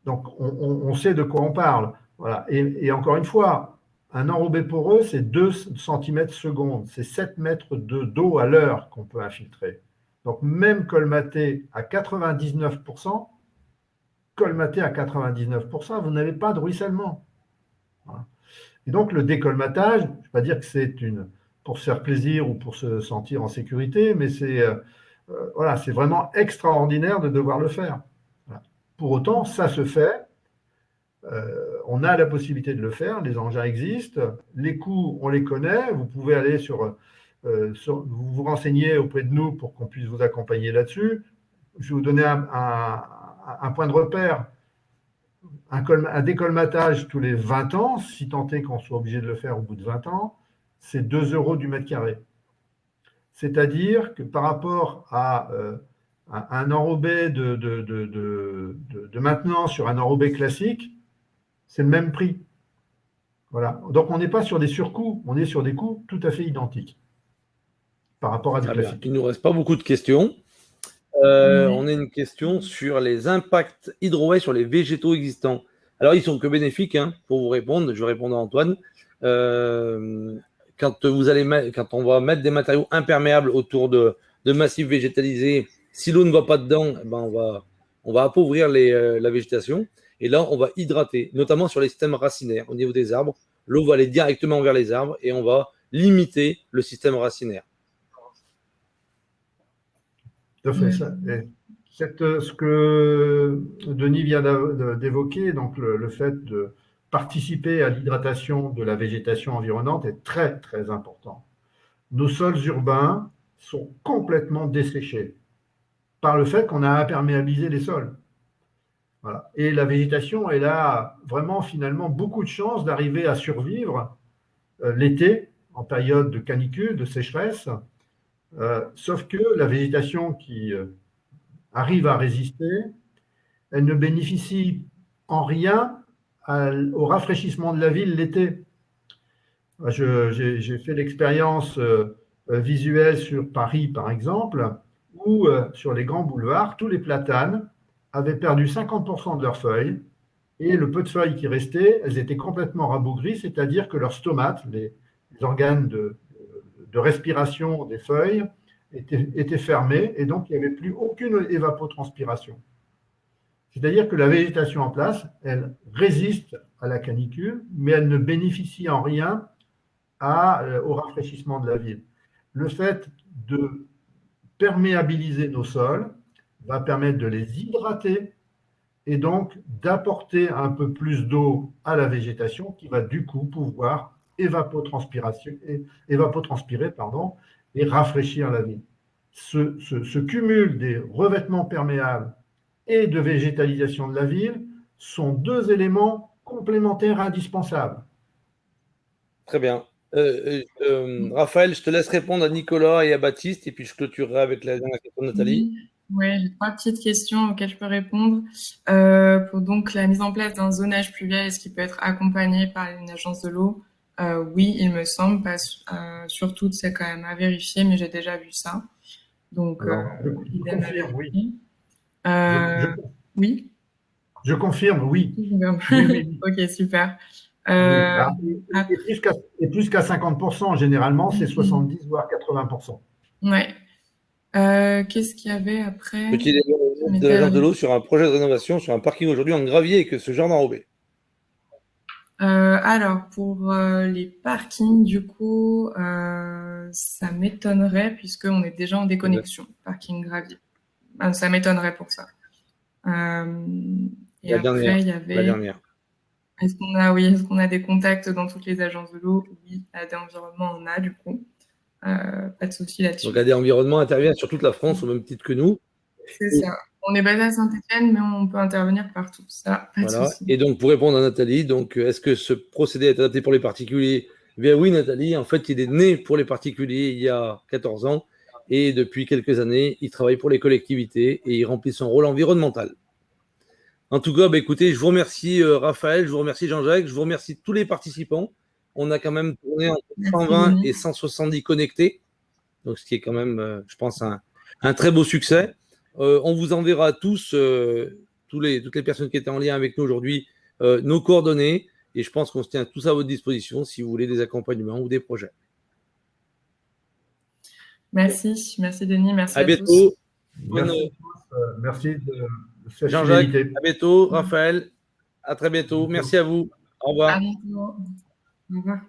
Donc, on sait de quoi on parle. Voilà. Et encore une fois, un enrobé poreux, c'est 2 cm secondes, c'est 7 mètres d'eau à l'heure qu'on peut infiltrer. Donc, même colmaté à 99%, vous n'avez pas de ruissellement. Voilà. Et donc, le décolmatage, je ne vais pas dire que c'est pour se faire plaisir ou pour se sentir en sécurité, mais c'est vraiment extraordinaire de devoir le faire. Voilà. Pour autant, ça se fait. On a la possibilité de le faire, les engins existent, les coûts, on les connaît, vous pouvez aller vous renseigner auprès de nous pour qu'on puisse vous accompagner là-dessus. Je vais vous donner un point de repère. Un décolmatage tous les 20 ans, si tant est qu'on soit obligé de le faire au bout de 20 ans, c'est 2 € du mètre carré. C'est-à-dire que par rapport à un enrobé de maintenance sur un enrobé classique, c'est le même prix. Voilà. Donc, on n'est pas sur des surcoûts, on est sur des coûts tout à fait identiques par rapport à des classiques. Il ne nous reste pas beaucoup de questions. On a une question sur les impacts hydroway sur les végétaux existants. Alors, ils sont que bénéfiques, hein, pour vous répondre. Je vais répondre à Antoine. Quand on va mettre des matériaux imperméables autour de massifs végétalisés, si l'eau ne va pas dedans, on va appauvrir la végétation. Et là, on va hydrater, notamment sur les systèmes racinaires au niveau des arbres. L'eau va aller directement vers les arbres et on va limiter le système racinaire. Tout à fait. Ce que Denis vient d'évoquer, donc le fait de participer à l'hydratation de la végétation environnante est très, très important. Nos sols urbains sont complètement desséchés par le fait qu'on a imperméabilisé les sols. Voilà. Et la végétation, elle a vraiment finalement beaucoup de chances d'arriver à survivre l'été, en période de canicule, de sécheresse, sauf que la végétation qui arrive à résister, elle ne bénéficie en rien au rafraîchissement de la ville l'été. J'ai fait l'expérience visuelle sur Paris, par exemple, où sur les grands boulevards, tous les platanes avaient perdu 50% de leurs feuilles, et le peu de feuilles qui restaient, elles étaient complètement rabougries, c'est-à-dire que leurs stomates, les organes de respiration des feuilles, étaient fermés, et donc il n'y avait plus aucune évapotranspiration. C'est-à-dire que la végétation en place, elle résiste à la canicule, mais elle ne bénéficie en rien au rafraîchissement de la ville. Le fait de perméabiliser nos sols va permettre de les hydrater et donc d'apporter un peu plus d'eau à la végétation qui va du coup pouvoir évapotranspirer et rafraîchir la ville. Ce cumul des revêtements perméables et de végétalisation de la ville sont deux éléments complémentaires indispensables. Très bien. Raphaël, je te laisse répondre à Nicolas et à Baptiste, et puis je clôturerai avec la dernière question de Nathalie. Oui, j'ai 3 petites questions auxquelles je peux répondre. Pour donc la mise en place d'un zonage pluvial, est-ce qu'il peut être accompagné par une agence de l'eau? Oui, il me semble, surtout c'est quand même à vérifier, mais j'ai déjà vu ça. Donc, je confirme, oui. Oui. Je confirme, oui. Oui. Ok, super. Et plus qu'à 50%, généralement, c'est 70 voire 80%. Ouais. Qu'est-ce qu'il y avait après? Petit développement de l'agence de l'eau sur un projet de rénovation sur un parking aujourd'hui en gravier et que ce genre d'enrobé. Alors, pour les parkings, du coup, ça m'étonnerait puisqu'on est déjà en déconnexion, parking gravier. Ça m'étonnerait pour ça. Et La après, dernière, il y avait... La dernière. Est-ce qu'on a des contacts dans toutes les agences de l'eau? Oui, AD Environnement, on a, du coup. Pas de souci là-dessus. Donc AD Environnement intervient sur toute la France au même titre que nous. C'est ça. On est basé à Saint-Étienne, mais on peut intervenir partout. Ça, pas de souci. Et donc, pour répondre à Nathalie, donc, est-ce que ce procédé est adapté pour les particuliers? Eh bien oui, Nathalie, en fait, il est né pour les particuliers il y a 14 ans et depuis quelques années, il travaille pour les collectivités et il remplit son rôle environnemental. En tout cas, écoutez, je vous remercie Raphaël, je vous remercie Jean-Jacques, je vous remercie tous les participants. On a quand même tourné entre 120 et 170 connectés, donc ce qui est quand même, je pense, un très beau succès. On vous enverra tous, toutes les personnes qui étaient en lien avec nous aujourd'hui, nos coordonnées, et je pense qu'on se tient tous à votre disposition si vous voulez des accompagnements ou des projets. Merci Denis, merci à bientôt. Tous. Merci de cette Jean-Jacques, fidélité. à bientôt. Raphaël, à très bientôt. Merci à vous. Au revoir. À bientôt. Au revoir.